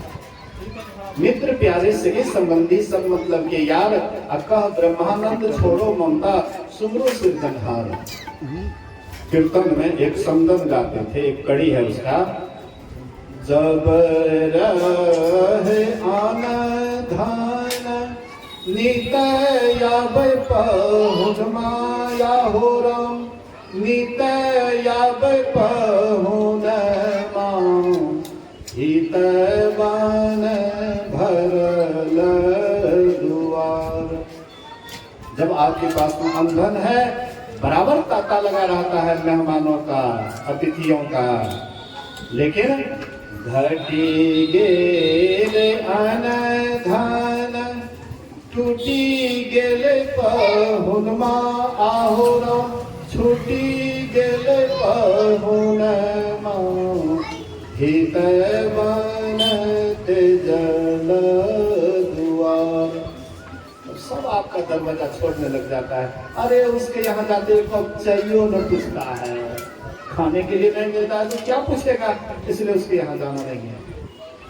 मित्र प्यारे सगे संबंधी सब मतलब के यार, अकह ब्रह्मानंद छोड़ो ममता सुमरो सिरजनहार। कीर्तन में एक समदन गाते थे, एक कड़ी है उसका। जब रहे आना धान नित याबै पहुँच माया हो राम, नित याबै पहुँच माँ हित बान भरल दुआर। जब आपके पास में अंधन है, बराबर तांता लगा रहता है मेहमानों का, अतिथियों का, लेकिन घटी गेले अनधान टूटी गेले पहुनमा आहोरा, छूटी गेले पहुनमा हित बनते जल दुआर। सब आपका दरवाजा छोड़ने लग जाता है। अरे उसके यहाँ जाते कब चाहिए न पूछता है, खाने के लिए नहीं मिलता है तो क्या पूछेगा, इसलिए उसके यहाँ जाना नहीं है।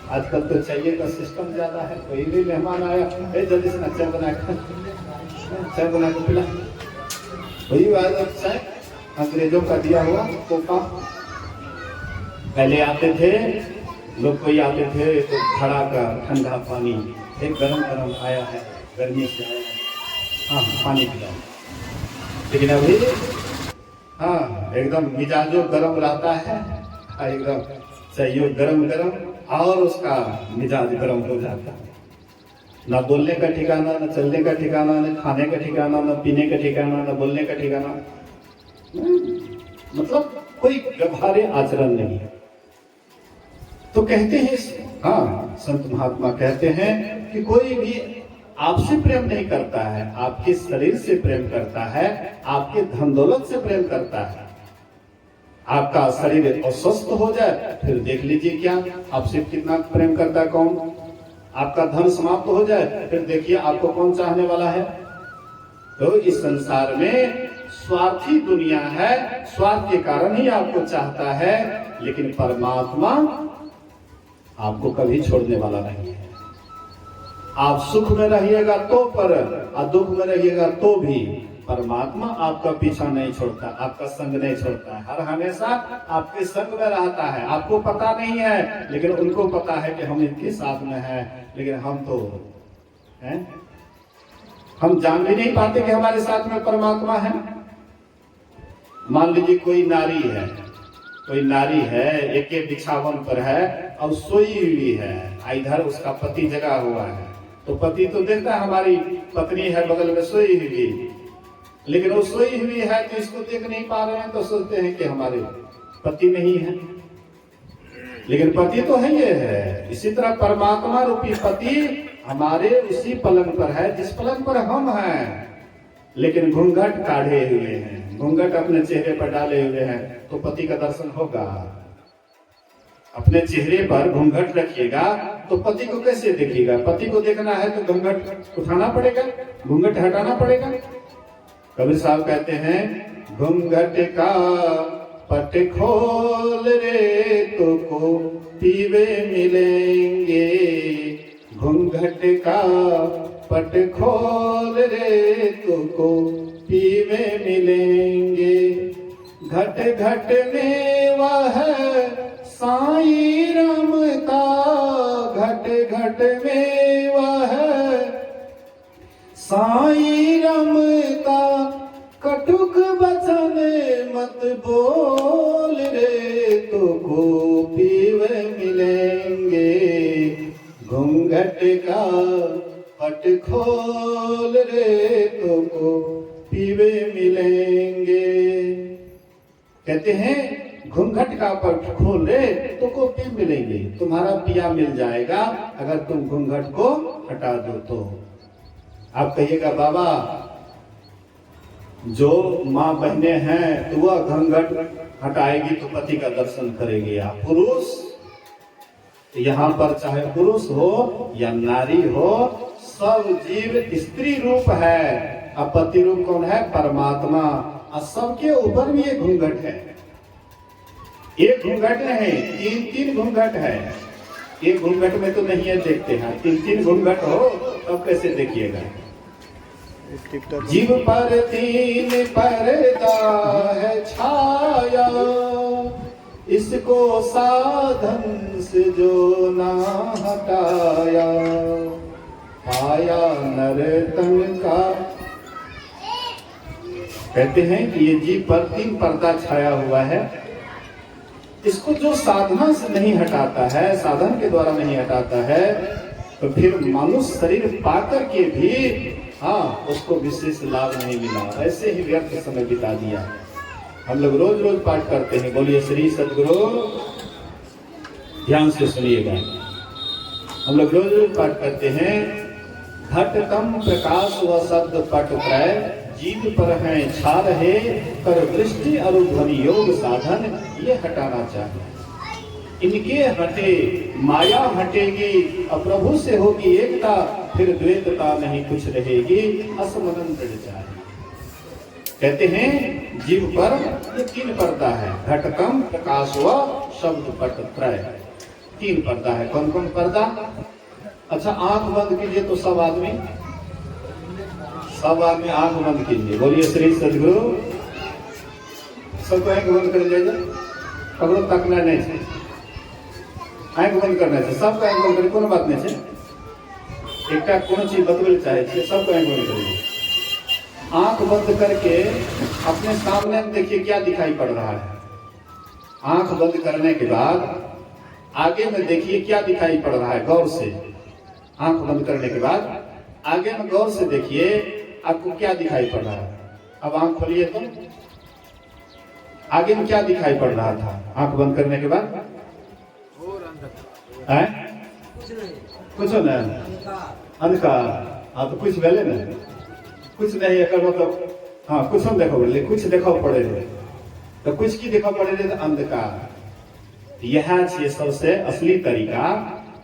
आजकल तो चाहिए का सिस्टम ज्यादा है। कोई भी मेहमान आया, जल्दी से चाय बना के पिला। वही बात चाय अंग्रेजों का दिया हुआ कोका। पहले आते थे लोग, कोई आते थे तो खड़ा का ठंडा पानी, एक गरम गरम आया है, गर्मी से आया है, हाँ पानी पिलाओ। लेकिन अभी हाँ एकदम मिजाजो गरम रहता है, एकदम चाहिए गरम गरम, और उसका मिजाज गरम हो जाता है। ना बोलने का ठिकाना, न चलने का ठिकाना, न खाने का ठिकाना, न पीने का ठिकाना, न बोलने का ठिकाना, मतलब कोई व्यवहार्य आचरण नहीं है। तो कहते हैं, हाँ संत महात्मा कहते हैं कि कोई भी आपसे प्रेम नहीं करता है, आपके शरीर से प्रेम करता है, आपके धन दौलत से प्रेम करता है। आपका शरीर अस्वस्थ हो जाए फिर देख लीजिए क्या आपसे कितना प्रेम करता है कौन। आपका धन समाप्त हो जाए फिर देखिए आपको कौन चाहने वाला है। तो इस संसार में स्वार्थी दुनिया है, स्वार्थ के कारण ही आपको चाहता है, लेकिन परमात्मा आपको कभी छोड़ने वाला नहीं है। आप सुख में रहिएगा तो पर, और दुख में रहिएगा तो भी परमात्मा आपका पीछा नहीं छोड़ता, आपका संग नहीं छोड़ता है। हर हमेशा आपके संग में रहता है। आपको पता नहीं है, लेकिन उनको पता है कि हम इनके साथ में हैं। लेकिन हम तो हैं, हम जान भी नहीं पाते कि हमारे साथ में परमात्मा है। मान लीजिए कोई नारी है, एक बिछावन पर है और सोई हुई है, इधर उसका पति जगा हुआ है, तो पति तो देखता है हमारी पत्नी है बगल में सोई हुई, लेकिन वो सोई हुई है तो इसको देख नहीं पा रहे हैं, तो सोचते हैं कि हमारे पति नहीं है, लेकिन पति तो है ये है। इसी तरह परमात्मा रूपी पति हमारे उसी पलंग पर है जिस पलंग पर हम हैं, लेकिन घूंघट काढ़े हुए हैं, घूंघट अपने चेहरे पर डाले हुए हैं, तो पति का दर्शन होगा। अपने चेहरे पर घूंघट रखिएगा तो पति को कैसे देखिएगा। पति को देखना है तो घूंघट उठाना पड़ेगा, घूंघट हटाना पड़ेगा। कबीर साहब कहते हैं, घूंघट का पट खोल रे तो को पीवे मिलेंगे, घूंघट का पट खोल रे तो को पीवे मिलेंगे। घट घट में वह साई रमता, घट घट में वह साई रमता, कटुक बचन मत बोल रे तो को पीवे मिलेंगे। घूंघट का पट खोल रे तो को पीवे मिलेंगे। कहते हैं घूंघट का पट खोल रे तो को पी मिलेंगे, तुम्हारा पिया मिल जाएगा अगर तुम घूंघट को हटा दो तो। आप कहिएगा बाबा जो माँ बहने हैं तो वह घूंघट हटाएगी तो पति का दर्शन करेगी। या पुरुष, यहाँ पर चाहे पुरुष हो या नारी हो, सब जीव स्त्री रूप है। अब पति रूप कौन है? परमात्मा। और सबके ऊपर भी एक घूंघट है। एक घूंघट नहीं, तीन तीन घूंघट है। एक घूंघट में तो नहीं है, देखते हैं। तीन तीन घूंघट हो तब कैसे देखिएगा। जीव पर तीन पर्दा है छाया, इसको साधन से जो ना हटाया, पाया नर्तन का। कहते हैं कि ये जीव पर तीन पर्दा छाया हुआ है, इसको जो साधना से नहीं हटाता है, साधन के द्वारा नहीं हटाता है, तो फिर मनुष्य शरीर पाकर के भी उसको विशेष लाभ नहीं मिला, ऐसे ही व्यर्थ समय बिता दिया। हम लोग रोज रोज पाठ करते हैं, बोलिए श्री सद्गुरु। ध्यान से सुनिएगा, हम लोग रोज रोज पाठ करते हैं, घटतम प्रकाश व शब्द पट त्रय, जीव पर है छा रहे, कर दृष्टि और ध्वनि योग साधन, ये हटाना चाहिए। इनके हटे माया हटेगी, और प्रभु से होगी एकता, फिर द्वैतता नहीं कुछ रहेगी, असमनन बढ़ जाए। कहते हैं जीव पर ये तीन पर्दा है, घटकम प्रकाश व शब्द पट त्रय, तीन पर्दा है। कौन कौन पर्दा? अच्छा, आंख बंद कीजिए तो सब आदमी आंख बंद कीजिए, बोलिए श्री सद्गुरु। सबको आंख बंद कर जाएगा, ककरो तकना नहीं है, आंख बंद करना है, सबको आंख बंद करे, कोनो बात नहीं है। एक कोनो चीज बतबे चाहे, सबको आंख बंद करिए। आंख बंद करके अपने सामने देखिए क्या दिखाई पड़ रहा है। आंख बंद करने के बाद आगे में देखिए क्या दिखाई पड़ रहा है, गौर से। आंख बंद करने के बाद आगे में गौर से देखिए आपको क्या दिखाई पड़ रहा है। अब आंख खोलिए तो आगे में क्या दिखाई पड़ रहा था आंख बंद करने के बाद? कुछ नहीं, अंधकार। हाँ तो कुछ पहले नहीं, कुछ नहीं है मतलब, हाँ कुछ हम देखो बोले, कुछ देखो पड़े रहे तो कुछ की देखो पड़े रहे, अंधकार। यह छे सबसे असली तरीका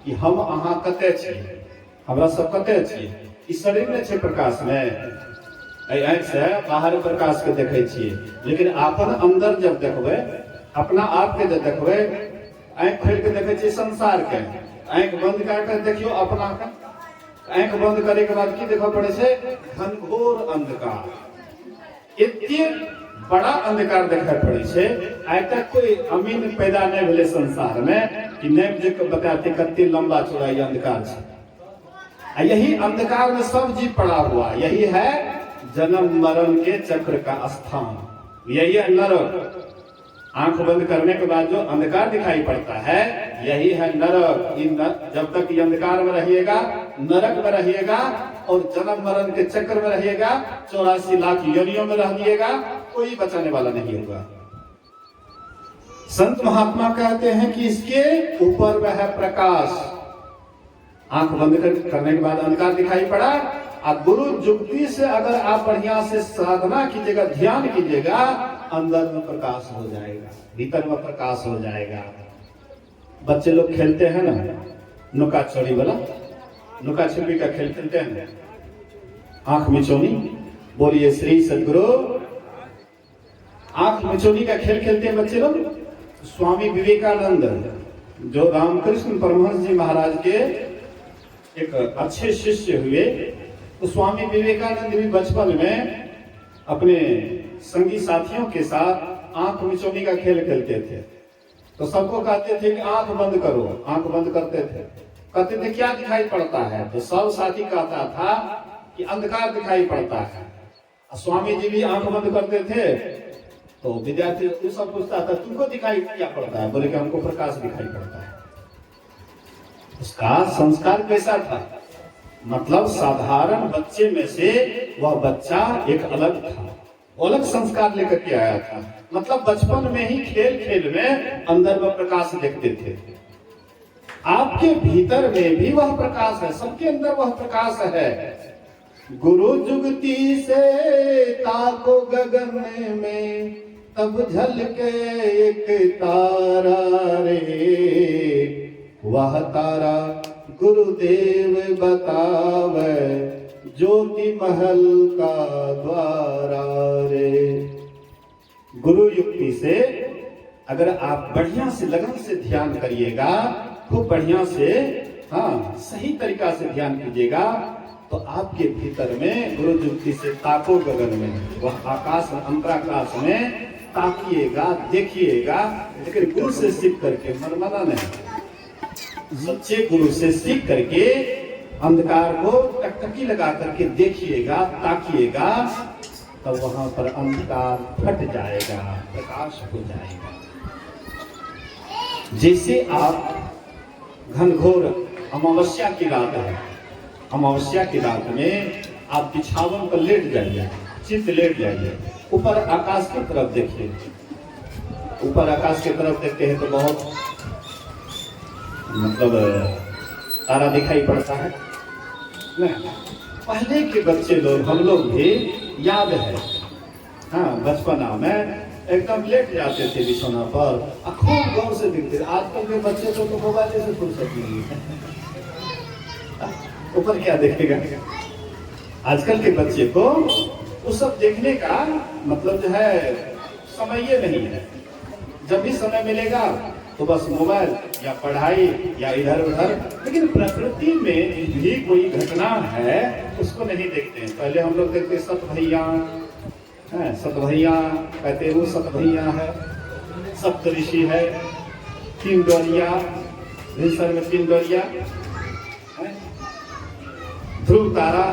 कि हम अहाँ कते छियै, हमरा सब कते छियै। इस शरीर में छे प्रकाश में, आँख से बाहर प्रकाश के देखे छियै, लेकिन अपन अंदर जब देखबे, अपना आप के जब देखबे, आँख खोल के देखे छियै संसार के, आँख बंद करके देखियो अपना के। आँख बंद करे के बाद की देखो पड़े से? घनघोर अंधकार। इतने बड़ा अंधकार देखा पड़े से। आइ तक कोई अमीन पैदा नहीं भेले संसार में कि नहीं बताते कत्ते लंबा चौड़ा ये अंधकार है। यही अंधकार में सब जीव पड़ा हुआ, यही है जन्म मरण के चक्र का स्थान, यही है नरक। आंख बंद करने के बाद जो अंधकार दिखाई पड़ता है, यही है नरक। जब तक ये अंधकार में रहिएगा, नरक में रहिएगा और जन्म मरण के चक्र में रहिएगा, 84 लाख योनियों में रहिएगा, कोई बचाने वाला नहीं होगा। संत महात्मा कहते हैं कि इसके ऊपर वह प्रकाश। आंख बंद करने के बाद अंधकार दिखाई पड़ा, अब गुरु जुक्ति से अगर आप बढ़िया से साधना कीजिएगा, ध्यान कीजिएगा, अंदर में प्रकाश हो जाएगा, भीतर में प्रकाश हो जाएगा। बच्चे लोग खेलते हैं ना नुका चोरी वाला, नुका छिपी का खेल खेलते हैं, आंख मिचौनी, बोलिए श्री सद्गुरु। आंख मिचौनी का खेल खेलते हैं बच्चे लोग। स्वामी विवेकानंद जो रामकृष्ण परमहंस जी महाराज के एक अच्छे शिष्य हुए, तो स्वामी विवेकानंद भी बचपन में अपने संगी साथियों के साथ आंख मिचौनी का खेल खेलते थे। तो सबको कहते थे कि आंख बंद करो, आंख बंद करते थे। कहते थे क्या दिखाई पड़ता है? तो सब साथी कहता था कि अंधकार दिखाई पड़ता है। स्वामी जी भी आंख बंद करते थे, तो विद्यार्थी सब पूछता था तुमको दिखाई क्या पड़ता है? बोले कि हमको प्रकाश दिखाई पड़ता है। उसका संस्कार कैसा था? मतलब साधारण बच्चे में से वह बच्चा एक अलग था, अलग संस्कार लेकर के आया था। मतलब बचपन में ही खेल खेल में अंदर वह प्रकाश देखते थे। आपके भीतर में भी वह प्रकाश है, सबके अंदर वह प्रकाश है। गुरु जुगती से ताको गगन में, तब झलके एक तारा रे। वह तारा गुरुदेव बतावे, ज्योति महल का द्वारा रे। गुरु युक्ति से अगर आप बढ़िया से लगन से ध्यान करिएगा, खूब बढ़िया से, हाँ सही तरीका से ध्यान कीजिएगा, तो आपके भीतर में गुरु युक्ति से ताको गगन में, वह आकाश अंतराकाश में ताकिएगा, देखिएगा। लेकिन गुरु से सीख करके, मनमाना नहीं, सच्चे गुरु से सीख करके अंधकार को टकटकी लगा करके देखिएगा, ताकिएगा, तब वहां पर अंधकार फट जाएगा, प्रकाश हो जाएगा। जैसे आप घनघोर अमावस्या की रात है, अमावस्या की रात में आप बिछावन पर लेट जाइए, चित्त लेट जाइए, ऊपर आकाश की तरफ देखिए। ऊपर आकाश की तरफ देखते हैं तो बहुत मतलब तारा दिखाई पड़ता है। नहीं, पहले के बच्चे लोग, हम लोग भी याद है, हाँ बचपना में एकदम लेट जाते थे बिछौना पर, खूब गौर से दिखते। आजकल के बच्चे को तो मोबाइल से फुर्सत नहीं है, ऊपर क्या देखेगा। आजकल के बच्चे को वो सब देखने का मतलब जो है समय ये नहीं है। जब भी समय मिलेगा तो बस मोबाइल या पढ़ाई या इधर उधर, लेकिन प्रकृति में भी कोई घटना है उसको नहीं देखते हैं। पहले हम लोग देखते सत भैया, सत भैया कहते वो सत भैया है, सप्त ऋषि है, तीन डोरिया, भिनसर में तीन डोरिया, ध्रुव तारा,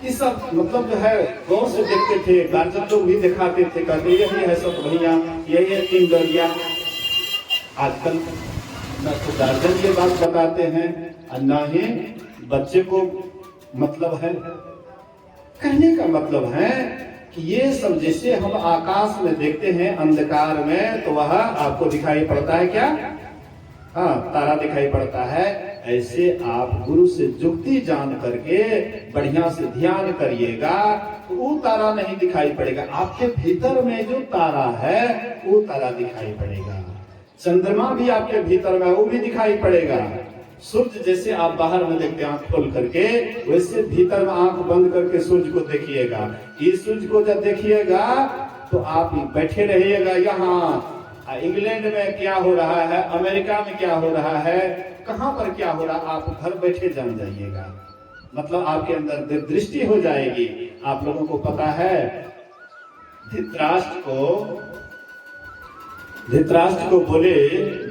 ये सब मतलब जो है गौर से देखते थे। गार्जियन लोग भी दिखाते थे, कहते यही है सत भैया, यही है तीन डोरिया। आजकल न तो गार्जियन ये बात बताते हैं और न ही बच्चे को मतलब है। कहने का मतलब है कि ये सब जैसे हम आकाश में देखते हैं अंधकार में, तो वह आपको दिखाई पड़ता है क्या? हाँ, तारा दिखाई पड़ता है। ऐसे आप गुरु से जुक्ति जान करके बढ़िया से ध्यान करिएगा तो वो तारा नहीं दिखाई पड़ेगा, आपके भीतर में जो तारा है वो तारा दिखाई पड़ेगा। चंद्रमा भी आपके भीतर में, वो भी दिखाई पड़ेगा। सूर्य जैसे आप बाहर में देखते हैं आंख खोल करके, वैसे भीतर में आंख बंद करके सूर्य को देखिएगा। ये सूर्य को जब देखिएगा तो आप बैठे रहिएगा यहाँ। इंग्लैंड में क्या हो रहा है, अमेरिका में क्या हो रहा है, कहाँ पर क्या हो रहा है, आप घर बैठे जान जाइएगा। मतलब आपके अंदर दृष्टि हो जाएगी। आप लोगों को पता है धृतराष्ट्र को बोले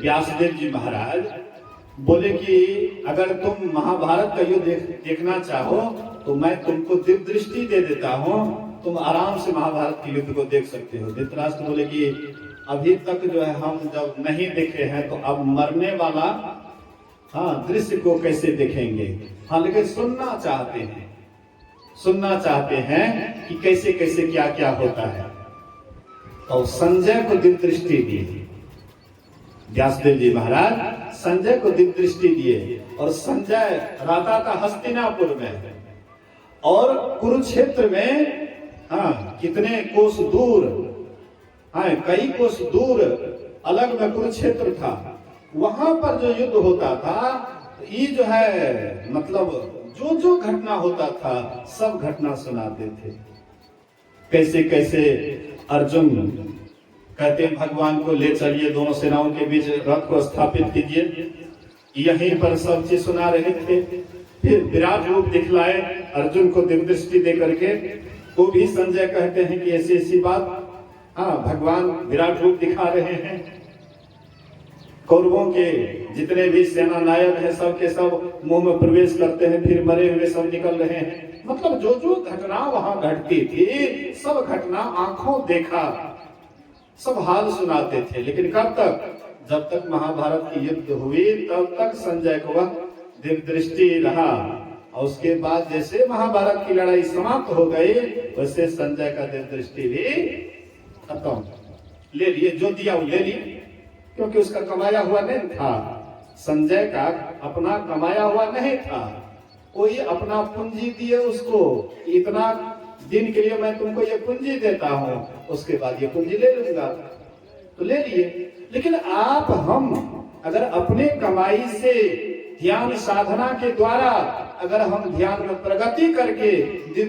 व्यासदेव जी महाराज, बोले कि अगर तुम महाभारत का युद्ध देखना चाहो तो मैं तुमको दिव्य दृष्टि दे देता हूँ, तुम आराम से महाभारत के युद्ध को देख सकते हो। धृतराष्ट्र बोले कि अभी तक जो है हम जब नहीं देखे हैं तो अब मरने वाला हाँ दृश्य को कैसे देखेंगे। हाँ, लेकिन सुनना चाहते हैं कि कैसे कैसे क्या क्या होता है। और संजय को दिव्य दृष्टि दी, व्यासदेव जी महाराज संजय को दिव्य दृष्टि दिए। और संजय रहता था हस्तिनापुर में, और कुरुक्षेत्र में हाँ कितने कोस दूर, हाँ कई कोस दूर अलग में कुरुक्षेत्र था। वहां पर जो युद्ध होता था, ये जो है मतलब जो जो घटना होता था सब घटना सुनाते थे। कैसे कैसे अर्जुन कहते हैं भगवान को ले चलिए, दोनों सेनाओं के बीच रथ को स्थापित कीजिए, यहीं पर सब चीज सुना रहे थे। फिर विराट रूप दिखलाए अर्जुन को दिव्य दृष्टि दे करके, वो भी संजय कहते हैं कि ऐसी ऐसी बात, हाँ भगवान विराट रूप दिखा रहे हैं। कौरवों के जितने भी सेना नायक हैं सब के सब मुंह में प्रवेश करते हैं, फिर मरे हुए सब निकल रहे हैं। मतलब जो जो घटना वहां घटती थी सब घटना आंखों देखा, सब हाल सुनाते थे। लेकिन कब तक? जब तक महाभारत की युद्ध हुई तब तक संजय को वह दिव्य दृष्टि रहा। और उसके बाद जैसे महाभारत की लड़ाई समाप्त हो गई, वैसे संजय का दिव्य दृष्टि भी खत्म। ले लिए, जो दिया वो ले लिए, क्योंकि उसका कमाया हुआ नहीं था। संजय का अपना कमाया हुआ नहीं था, कोई अपना पूंजी दिए उसको, इतना दिन के लिए मैं तुमको ये पूंजी देता हूं, उसके बाद ये पूंजी ले लूंगा, तो ले लिए। लेकिन आप हम अगर अपने कमाई से ध्यान साधना के द्वारा अगर हम ध्यान में प्रगति करके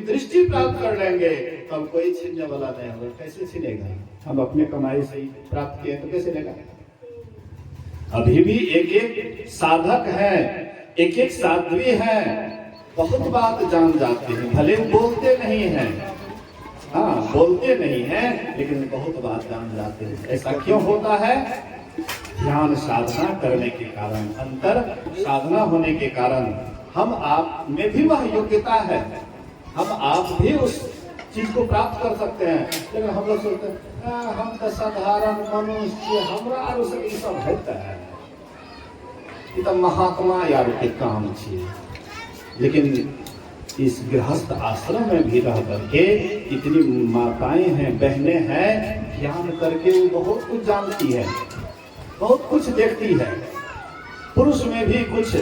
दृष्टि प्राप्त कर लेंगे तो हम कोई छीनने वाला नहीं होगा। कैसे छीनेगा? हम अपने कमाई से ही प्राप्त किए तो कैसे लेगा? अभी भी एक एक साधक है, एक एक साध्वी है, बहुत बात जान जाते हैं, भले बोलते नहीं हैं, हाँ बोलते नहीं हैं, लेकिन बहुत बात जान जाते हैं। ऐसा क्यों होता है? ध्यान साधना करने के कारण, अंतर साधना होने के कारण हम आप में भी वह योग्यता है, हम आप भी उस चीज को प्राप्त कर सकते हैं। लेकिन हम लोग सोचते हैं हम तो साधारण मनुष्य, हमरा ये सब होता है, ये तो महात्मा यार के काम चाहिए। लेकिन इस गृहस्थ आश्रम में भी रह करके इतनी माताएं हैं, बहनें हैं, ध्यान करके वो बहुत कुछ जानती है, बहुत कुछ देखती है। पुरुष में भी कुछ,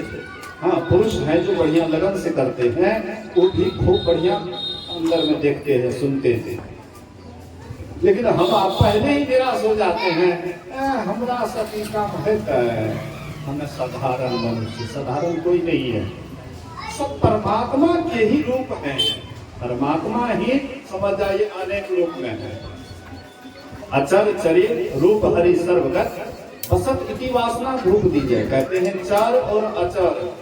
हाँ पुरुष है जो बढ़िया लगन से करते हैं, वो भी खूब बढ़िया अंदर में देखते हैं, सुनते हैं। लेकिन हम आप पहले ही निराश हो जाते हैं, हमरा सती काम है, हमें साधारण मनुष्य, साधारण कोई नहीं है, सब परमात्मा के ही रूप हैं, परमात्मा ही समझ जाइए अनेक रूप में है। अचर चरी रूप हरि सर्वगत बसत इति वासना धूप दीजिए। कहते हैं चर और अचर,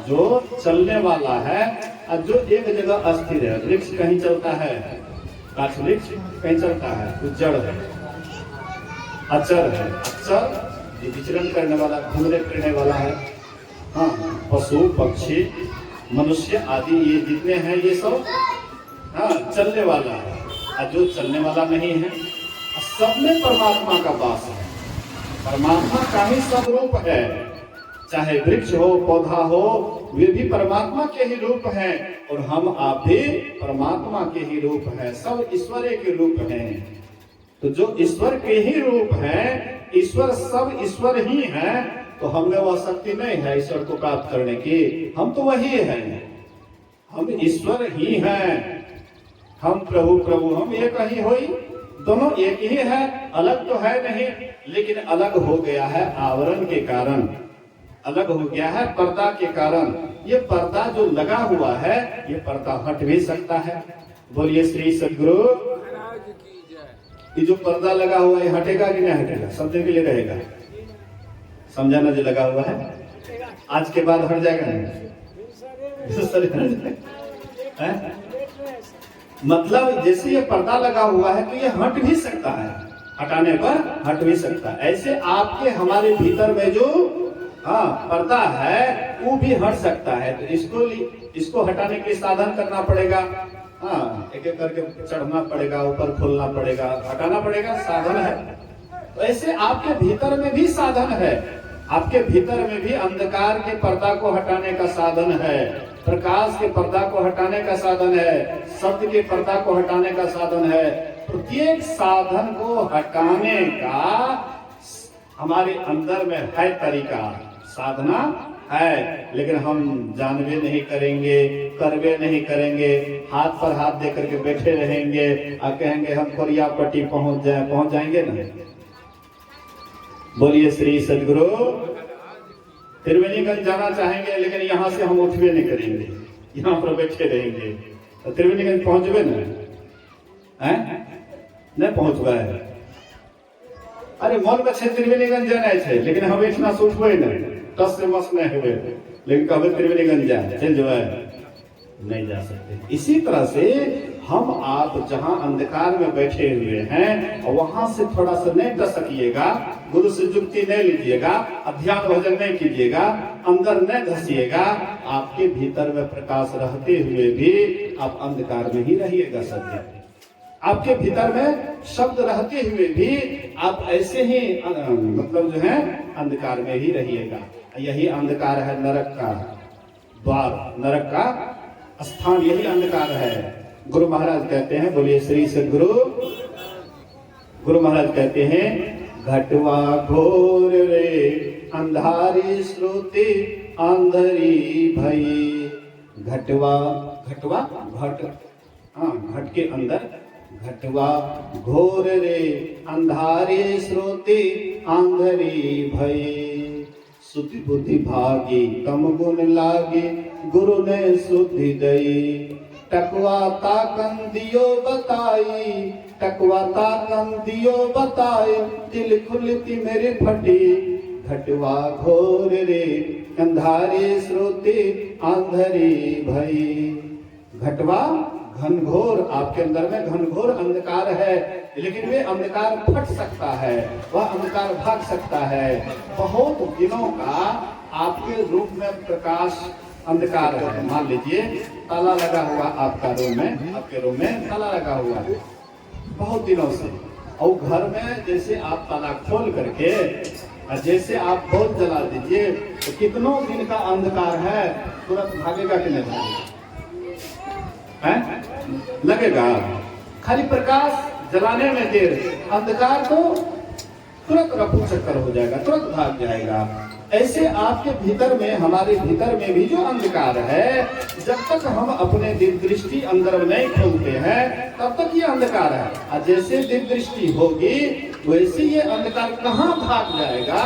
जो चलने वाला है और जो एक जगह अस्थिर है। वृक्ष कहीं चलता है, काठ वृक्ष कहीं चलता है, तो जड़ है। अचर है, अचर ये विचरण करने वाला, घूमने फिरने वाला है। हाँ पशु पक्षी मनुष्य आदि ये जितने हैं ये सब हाँ चलने वाला है, और जो चलने वाला नहीं है सब में परमात्मा का वास है, परमात्मा का ही सब रूप है। चाहे वृक्ष हो, पौधा हो, वे भी परमात्मा के ही रूप हैं, और हम आप भी परमात्मा के ही रूप हैं, सब ईश्वर के रूप हैं। तो जो ईश्वर के ही रूप हैं, ईश्वर सब ईश्वर ही हैं, तो हमें वह शक्ति नहीं है ईश्वर को प्राप्त करने की। हम तो वही हैं, हम ईश्वर ही हैं, हम प्रभु प्रभु, हम एक ही होई, दोनों एक ही है, अलग तो है नहीं, लेकिन अलग हो गया है आवरण के कारण, अलग हो गया है पर्दा के कारण। ये पर्दा जो लगा हुआ है, ये पर्दा हट भी सकता है। बोलिए श्री सद्गुरु। ये जो पर्दा लगा हुआ है हटेगा कि नहीं हटेगा? सब दिन के लिए रहेगा, समझाना जो लगा हुआ है, आज के बाद हट जाएगा नहीं? मतलब जैसे ये पर्दा लगा हुआ है तो ये हट भी सकता है, हटाने पर हट भी सकता है। ऐसे आपके हमारे भीतर में जो हाँ पर्दा है वो भी हट सकता है। तो इसको हटाने के लिए साधन करना पड़ेगा, हाँ एक एक करके चढ़ना पड़ेगा, ऊपर खोलना पड़ेगा, हटाना पड़ेगा, साधन है। तो ऐसे आपके भीतर में भी साधन है, आपके भीतर में भी अंधकार के पर्दा को हटाने का साधन है, प्रकाश के पर्दा को हटाने का साधन है, सत्य के पर्दा को हटाने का साधन है। प्रत्येक साधन को हटाने का हमारे अंदर में है तरीका, साधना है, लेकिन हम जानवे नहीं करेंगे, करवे नहीं करेंगे, हाथ पर हाथ दे करके बैठे रहेंगे और कहेंगे हम कोरियापट्टी पहुंच जाएंगे ना। बोलिए श्री सद्गुरु। त्रिवेणीगंज जाना चाहेंगे लेकिन यहाँ से हम उठवे नहीं करेंगे, यहाँ पर बैठे रहेंगे, तो त्रिवेणीगंज पहुंचवे ना, नहीं पहुंच पाए। अरे मन में छे त्रिवेणीगंज जाना है, लेकिन हम इतना से उठवे नहीं, टस से मस नहीं हुए, लेकिन कभी त्रिवेणीगंज जाए चल जो है नहीं जा सकते। इसी तरह से हम आप जहां अंधकार में बैठे हुए हैं वहां से थोड़ा सा नहीं टसकिएगा, गुरु से जुक्ति नहीं लीजिएगा, अध्यात्म भजन नहीं कीजिएगा, अंदर नहीं धसिएगा, आपके भीतर में प्रकाश रहते हुए भी आप अंधकार में ही रहिएगा। सत्य आपके भीतर में शब्द रहते हुए भी आप ऐसे ही मतलब जो है अंधकार में ही रहिएगा। यही अंधकार है नरक का द्वार, नरक का स्थान यही अंधकार है। गुरु महाराज कहते हैं, बोलिए श्री सद्गुरु। गुरु महाराज कहते हैं, घटवा घोर रे अंधारी श्रुति अंधरी भई, घटवा, घटवा घट, हाँ घट के अंदर घटवा घोर रे अंधारे स्रोते आंधरी भय, सुधि बुद्धि भागी तम गुण लागे गुरु ने सुधि दई, टकवा ताकन दियो बताई, टकवा ताकन दियो बताई, दिल खुलती मेरे फटी, घटवा घोर रे अंधारे स्रोते आंधरी भई। घटवा घनघोर, आपके अंदर में घनघोर अंधकार है, लेकिन वे अंधकार फट सकता है, वह अंधकार भाग सकता है। बहुत दिनों का आपके रूप में प्रकाश अंधकार है। मान लीजिए ताला लगा हुआ आपका रूम में, आपके रूम में ताला लगा हुआ है बहुत दिनों से, और घर में जैसे आप ताला खोल करके जैसे आप बल्ब जला दीजिए तो कितनों दिन का अंधकार है, तुरंत भागेगा कि नहीं भागेगा? लगेगा। खाली प्रकाश जलाने में देर, अंधकार तो तुरंत रफू चक्कर हो जाएगा, तुरंत भाग जाएगा। ऐसे आपके भीतर में, हमारे भीतर में भी जो अंधकार है, जब तक हम अपने दिव्य दृष्टि अंदर में नहीं खोलते हैं तब तक ये अंधकार है। और जैसे दिव्य दृष्टि होगी वैसे ये अंधकार कहाँ भाग जाएगा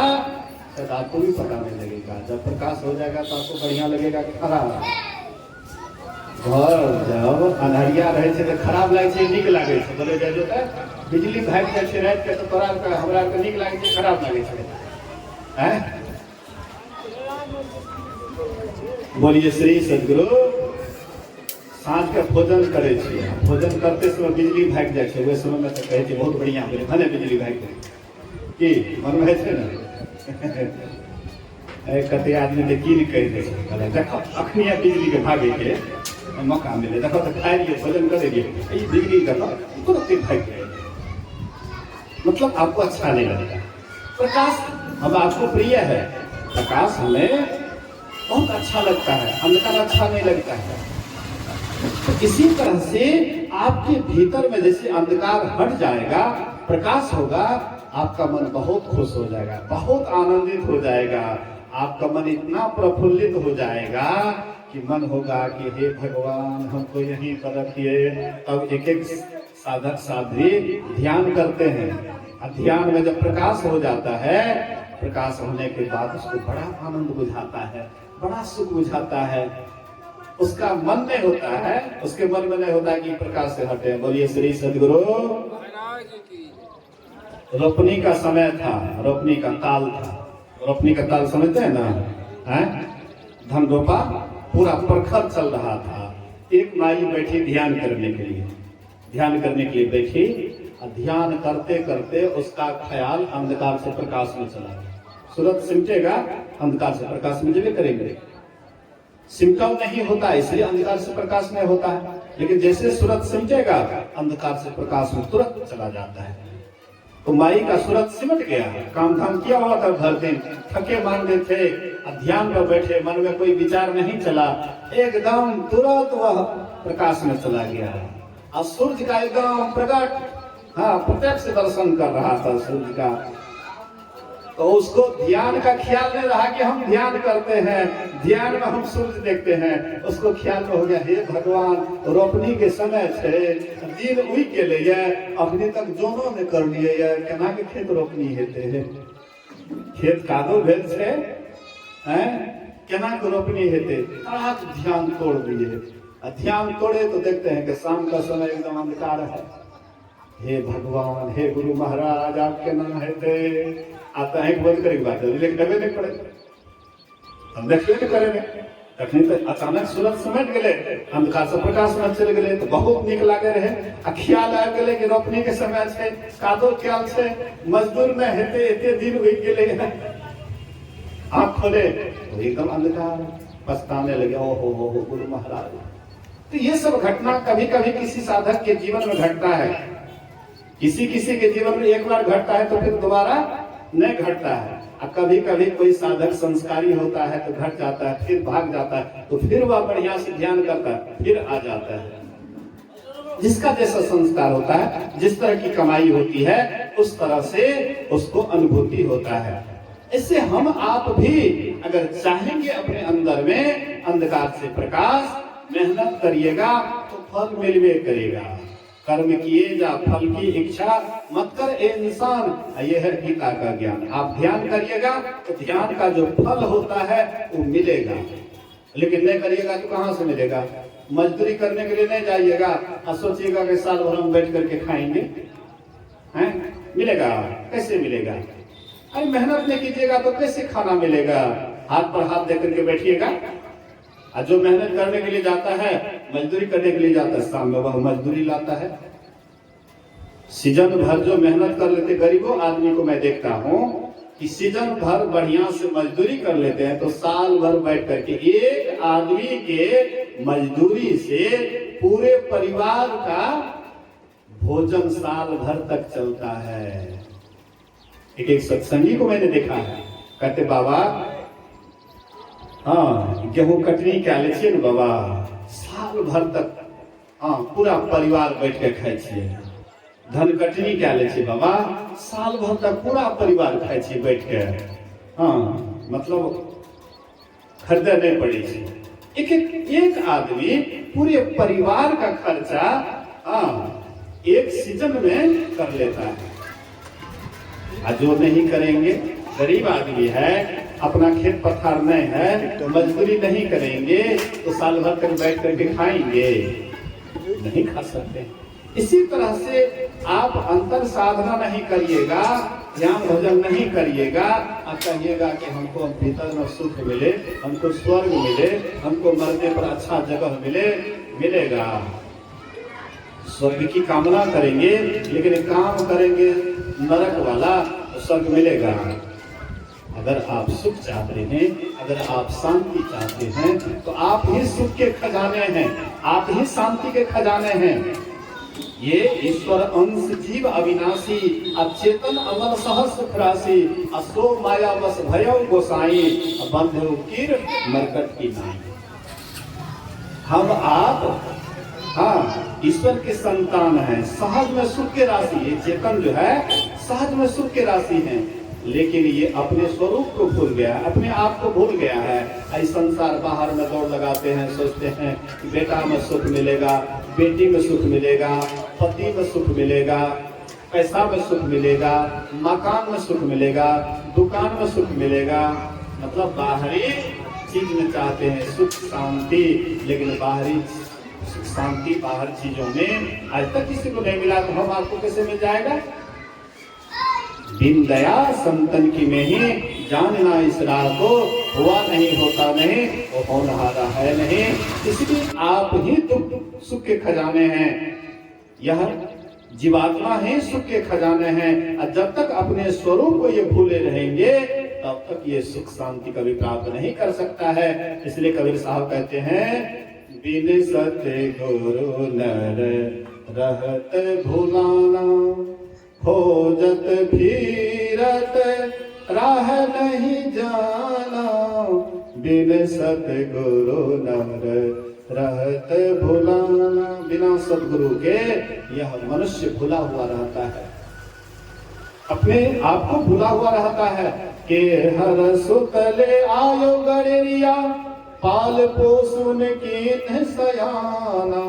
शायद आपको भी पता नहीं लगेगा। जब प्रकाश हो जाएगा तो आपको बढ़िया लगेगा कि खराब। घर जब अन्हरिया रहे थे तो खराब लगे छे, नीक लागे छे, बोले जाए जो बिजली भाग जाए छे रात के तो तोरा हमरा के नीक लागे छे, खराब लागे छे। हैं? बोलिए श्री सदगुरु। साँझ के भोजन करे छे, भोजन करते समय बिजली भाग जाए छे, ओइ समय में तो कहे छे बहुत बढ़िया बोले भने बिजली भाग जाए की मन में छे ना। कते आदमी तो कीन कह दे छे, देखो अखनिया बिजली के भागे के मौका मिले, देखो तो खाए लिए भोजन करेंगे, ये बिजली देखो तुरंत भाग जाए, मतलब आपको अच्छा नहीं लगेगा। प्रकाश अब आपको प्रिय है, प्रकाश हमें बहुत अच्छा लगता है, अंधकार अच्छा नहीं लगता है। तो इसी तरह से आपके भीतर में जैसे अंधकार हट जाएगा, प्रकाश होगा, आपका मन बहुत खुश हो जाएगा, बहुत आनंदित हो जाएगा, आपका मन इतना प्रफुल्लित हो जाएगा कि मन होगा कि हे भगवान हमको यहीं पर रखिए। अब एक एक साधक साध्वी ध्यान करते हैं, और ध्यान में जब प्रकाश हो जाता है, प्रकाश होने के बाद उसको बड़ा आनंद बुझाता है, बड़ा सुख बुझाता है। उसका मन में होता है, उसके मन में नहीं होता कि प्रकाश से हटे। बोलिए श्री सदगुरु। रोपनी का समय था, रोपनी का ताल था, रोपनी का ताल समझते हैं ना, है? धन रोपा पूरा प्रखर चल रहा था। एक माई बैठी ध्यान करने के लिए, ध्यान करने के लिए बैठी, और ध्यान करते करते उसका ख्याल अंधकार से प्रकाश में चला गया। सूरज सिमटेगा, अंधकार से प्रकाश में जब करेंगे, सिमटाव नहीं होता इसलिए अंधकार से प्रकाश में होता है, लेकिन जैसे सूरज सिमटेगा अंधकार से प्रकाश में तुरंत चला जाता है। तो माई का सूरज सिमट गया, काम धाम किया हुआ था, भर दिन थके मांदे थे, ध्यान में बैठे, मन में कोई विचार नहीं चला, एकदम तुरंत वह प्रकाश में चला गया। और सूर्य का एकदम प्रकट, हाँ प्रत्यक्ष दर्शन कर रहा था सूर्य का। तो उसको ध्यान का ख्याल नहीं रहा कि हम ध्यान करते हैं, ध्यान में हम सूर्य देखते हैं, उसको ख्याल में हो गया हे भगवान रोपनी के समय छे, दिन उई के लिए अखनी तक जोनो ने कर लिए केना के खेत रोपनी हेते है, खेत कादो भेल छे, हैं केना के रोपनी हेते, आज ध्यान तोड़ दिए। ध्यान तोड़े तो देखते हैं कि शाम का समय एकदम अंधकार है। हे भगवान, हे गुरु महाराज, आपके नाम हेते आता है बंद करेगी बात, लेकिन डबे नहीं पड़े, हम देखते नहीं करेंगे। तखनी तो अचानक सूरज समेट गए, अंधकार से प्रकाश में चले गए, तो बहुत निक लागे रहे। ख्याल आ गए कि रोपनी के समय छे, कादो ख्याल से मजदूर में हेते एते दिन हुई गए, आँख खोले तो एकदम अंधकार, पछताने लगे, ओ हो गुरु महाराज। तो ये सब घटना कभी कभी किसी साधक के जीवन में घटता है, किसी किसी के जीवन में एक बार घटता है तो फिर दोबारा नहीं घटता है। और कभी कभी कोई साधक संस्कारी होता है तो घट जाता है, फिर भाग जाता है, तो फिर वह बढ़िया से ध्यान करता है, फिर आ जाता है। जिसका जैसा संस्कार होता है, जिस तरह की कमाई होती है, उस तरह से उसको अनुभूति होता है। इससे हम आप भी अगर चाहेंगे अपने अंदर में अंधकार से प्रकाश। मेहनत करिएगा तो फल मिलवे करेगा। कर्म किए जा फल की इच्छा मत कर ए इंसान, ये है गीता का ज्ञान। आप ध्यान करिएगा तो ध्यान का जो फल होता है वो मिलेगा, लेकिन नहीं करिएगा तो कहाँ से मिलेगा। मजदूरी करने के लिए नहीं जाइएगा और सोचिएगा कि साल भर हम बैठ करके खाएंगे, हैं? मिलेगा? कैसे मिलेगा? अरे मेहनत नहीं कीजिएगा तो कैसे खाना मिलेगा। हाथ पर हाथ दे करके बैठिएगा। और जो मेहनत करने के लिए जाता है, मजदूरी करने के लिए जाता है, शाम में वह मजदूरी लाता है। सीजन भर जो मेहनत कर लेते गरीबों आदमी को मैं देखता हूँ कि सीजन भर बढ़िया से मजदूरी कर लेते हैं, तो साल भर बैठ करके एक आदमी के मजदूरी से पूरे परिवार का भोजन साल भर तक चलता है। एक सत्संगी को मैंने देखा है, कहते बाबा हाँ गेहूं कटनी क्या ले न बाबा, साल भर तक हाँ पूरा परिवार बैठ के खाए छे। धन कटनी क्या ले बाबा, साल भर तक पूरा परिवार खाए छे बैठ के। हाँ मतलब खरीदे नहीं पड़े छे। एक आदमी पूरे परिवार का खर्चा हाँ एक सीजन में कर लेता है। जो नहीं करेंगे, गरीब आदमी है, अपना खेत पथार नहीं है, तो मजदूरी नहीं करेंगे तो साल भर तक बैठ करके खाएंगे नहीं खा सकते। इसी तरह से आप अंतर साधना नहीं करिएगा, ध्यान भजन नहीं करिएगा और कहिएगा कि हमको भीतर में सुख मिले, हमको स्वर्ग मिले, हमको मरने पर अच्छा जगह मिले। मिलेगा? स्वर्ग की कामना करेंगे लेकिन काम करेंगे नरक वाला, तो स्वर्ग मिलेगा? अगर आप सुख चाहते हैं, अगर आप शांति चाहते हैं, तो आप ही सुख के खजाने हैं, आप ही शांति के खजाने हैं। ये ईश्वर अंश जीव अविनाशी, अचेतन अमर सहस्र फरासी, असो माया बस भयो गोसाई, बंधु कीर मरकट की नाई। हम आप हाँ ईश्वर के संतान हैं, सहज में सुख के राशि। ये चेतन जो है सहज में सुख के राशि है, लेकिन ये अपने स्वरूप को भूल गया, अपने आप को भूल गया है। इस संसार बाहर में दौड़ लगाते हैं, सोचते हैं कि बेटा में सुख मिलेगा, बेटी में सुख मिलेगा, पति में सुख मिलेगा, पैसा में सुख मिलेगा, मकान में सुख मिलेगा, दुकान में सुख मिलेगा। मतलब बाहरी चीज में चाहते हैं सुख शांति, लेकिन बाहरी सुख शांति बाहर चीजों में आज तक किसी को नहीं मिला, तो हम आपको कैसे मिल जाएगा। बिन दया संतन की में ही जानना इस राह को, हुआ नहीं होता नहीं वो होनहारा है नहीं। इसलिए आप ही दुख सुख के खजाने हैं, यह जीवात्मा ही सुख के खजाने हैं। और जब तक अपने स्वरूप को ये भूले रहेंगे तब तक ये सुख शांति कभी प्राप्त नहीं कर सकता है। इसलिए कबीर साहब कहते हैं, बिन सत्य गुरु नर रहत भुलाना, खोजत फिरत राह नहीं जाना। बिन सतगुरु नर रहत भुलाना, बिना सतगुरु के यह मनुष्य भुला हुआ रहता है, अपने आप को भुला हुआ रहता है। के हर सुतले आयो गड़ेरिया, पाल पोषुन कीन सयाना।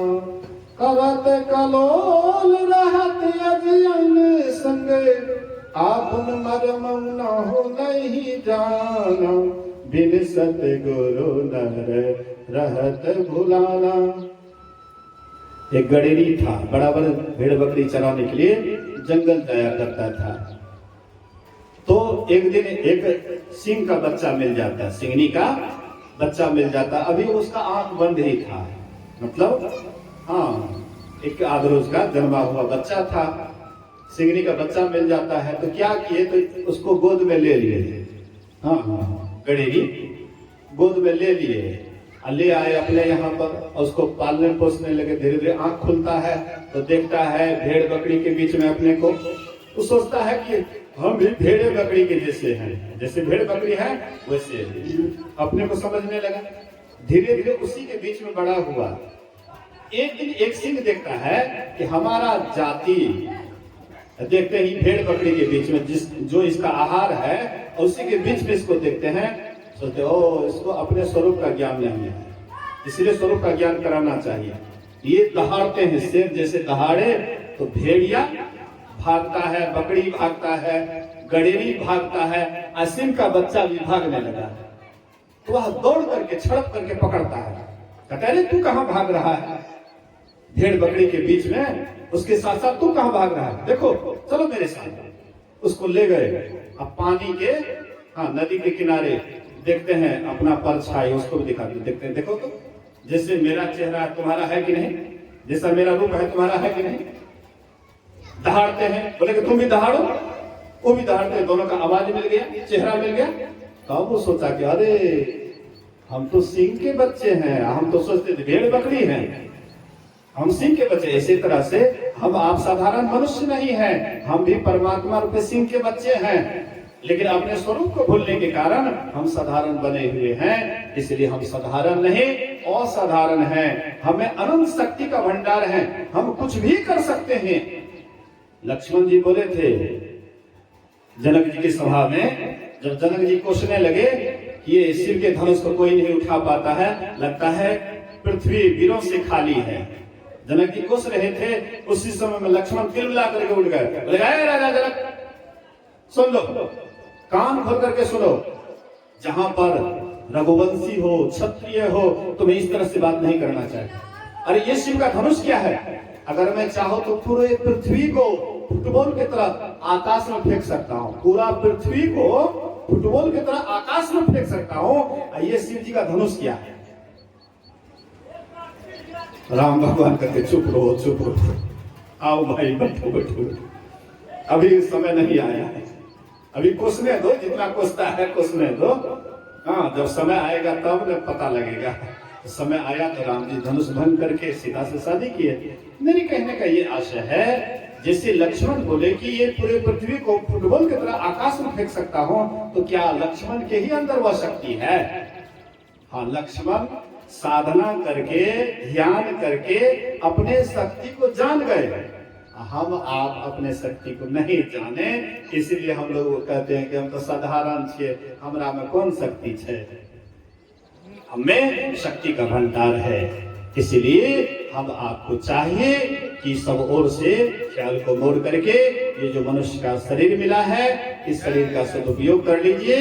करत कलोल रहत अजियन संग, आपन मरम न हो नहीं जाना। बिन सतगुरु नर रहत भुलाना। एक गडेरी था, बराबर भेड़ बकरी चराने के लिए जंगल जाया करता था। तो एक दिन एक सिंह का बच्चा मिल जाता, सिंहनी का बच्चा मिल जाता। अभी उसका आंख बंद ही था, मतलब हाँ एक आध रोज का जन्मा हुआ बच्चा था। सिंहनी का बच्चा मिल जाता है तो क्या किए, तो उसको गोद में ले लिए। हाँ गडेरी गोद में ले लिए, ले आए अपने यहाँ पर, उसको पालने पोसने लगे। धीरे धीरे आंख खुलता है तो देखता है भेड़ बकरी के बीच में अपने को। तो सोचता है कि हम भी भेड़ बकरी के जैसे हैं, जैसे भेड़ बकरी है वैसे अपने को समझने लगा। धीरे धीरे उसी के बीच में बड़ा हुआ। एक दिन एक सिंह देखता है कि हमारा जाति, देखते ही भेड़ बकरी के बीच में जो इसका आहार है, उसी के बीच में इसको देखते हैं। सोचते ओ इसको अपने स्वरूप का ज्ञान नहीं है, इसलिए स्वरूप का ज्ञान कराना चाहिए। ये दहाड़ते हैं, शेर जैसे दहाड़े तो भेड़िया भागता है, बकरी भागता है, गडेरी भागता है, असीम का बच्चा भी भागने लगा है तो वह दौड़ करके छड़प करके पकड़ता है, कहता है तू कहां भाग रहा है? भेड़ बकरी के बीच में उसके साथ साथ तू कहां भाग रहा है? देखो चलो मेरे साथ। उसको ले गए, अब पानी के नदी के किनारे देखते हैं अपना परछाई, उसको भी दिखाते देखते हैं, देखो तो जैसे मेरा चेहरा तुम्हारा है कि नहीं, जैसा मेरा रूप है तुम्हारा है कि नहीं। दहाड़ते हैं, बोले कि तुम भी दहाड़ो, वो भी दहाड़ते, दोनों का आवाज मिल गया, चेहरा मिल गया। तब वो सोचा कि अरे हम तो सिंह के बच्चे हैं, हम तो सोचते थे भेड़ बकरी हैं, हम सिंह के बच्चे। इसी तरह से हम आप साधारण मनुष्य नहीं हैं, हम भी परमात्मा रूपी सिंह के बच्चे हैं, लेकिन अपने स्वरूप को भूलने के कारण हम साधारण बने हुए हैं। इसलिए हम साधारण नहीं असाधारण हैं, हमें अनंत शक्ति का भंडार है, हम कुछ भी कर सकते हैं। लक्ष्मण जी बोले थे जनक जी की सभा में, जब जनक जी कोसने लगे कि ये शिव के धनुष को कोई नहीं उठा पाता है, लगता है पृथ्वी वीरों से खाली है। जनक जी कोस रहे थे, उसी समय में लक्ष्मण तिलमिला करके उठ गए, बोले राजा जनक सुन लो, कान खोल करके सुनो, जहां पर रघुवंशी हो, क्षत्रिय हो, तुम्हें इस तरह से बात नहीं करना चाहिए। अरे ये शिव का धनुष क्या है? अगर मैं चाहूं तो पूरे पृथ्वी को फुटबॉल की तरह आकाश में फेंक सकता हूं, पूरा पृथ्वी को फुटबॉल की तरह आकाश में फेंक सकता हूं। ये शिव जी का धनुष क्या है? राम भगवान कहते चुप रहो, आओ भाई बैठो बैठो, अभी समय नहीं आया है, अभी कोसने दो, जितना कोसता है कोसने दो, जब समय आएगा तब न पता लगेगा। समय आया तो राम जी धनुष भंग करके सीता से शादी किए। मेरे कहने का ये आशय है, जैसे लक्ष्मण बोले कि ये पूरे पृथ्वी को फुटबॉल की तरह आकाश में फेंक सकता हूं, तो क्या लक्ष्मण के ही अंदर वह शक्ति है? लक्ष्मण साधना करके, ध्यान करके अपने शक्ति को जान गए। हम आप अपने शक्ति को नहीं जाने, इसलिए हम लोग कहते हैं कि हम तो साधारण छे, हमरा में कौन शक्ति है? हमें शक्ति का भंडार है। इसलिए हम आपको चाहिए कि सब ओर से ख्याल को मोड़ करके ये जो मनुष्य का शरीर मिला है, इस शरीर का सदुपयोग कर लीजिए,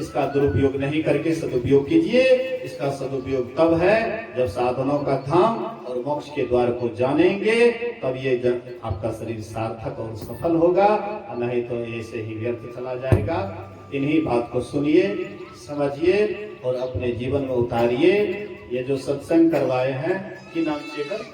इसका दुरुपयोग नहीं करके सदुपयोग कीजिए। इसका सदुपयोग तब है जब साधनों का धाम और मोक्ष के द्वार को जानेंगे, तब ये आपका शरीर सार्थक और सफल होगा, नहीं तो ऐसे ही व्यर्थ चला जाएगा। इन्हीं बात को सुनिए, समझिए और अपने जीवन में उतारिए। ये जो सत्संग करवाए हैं कि नाम चेकर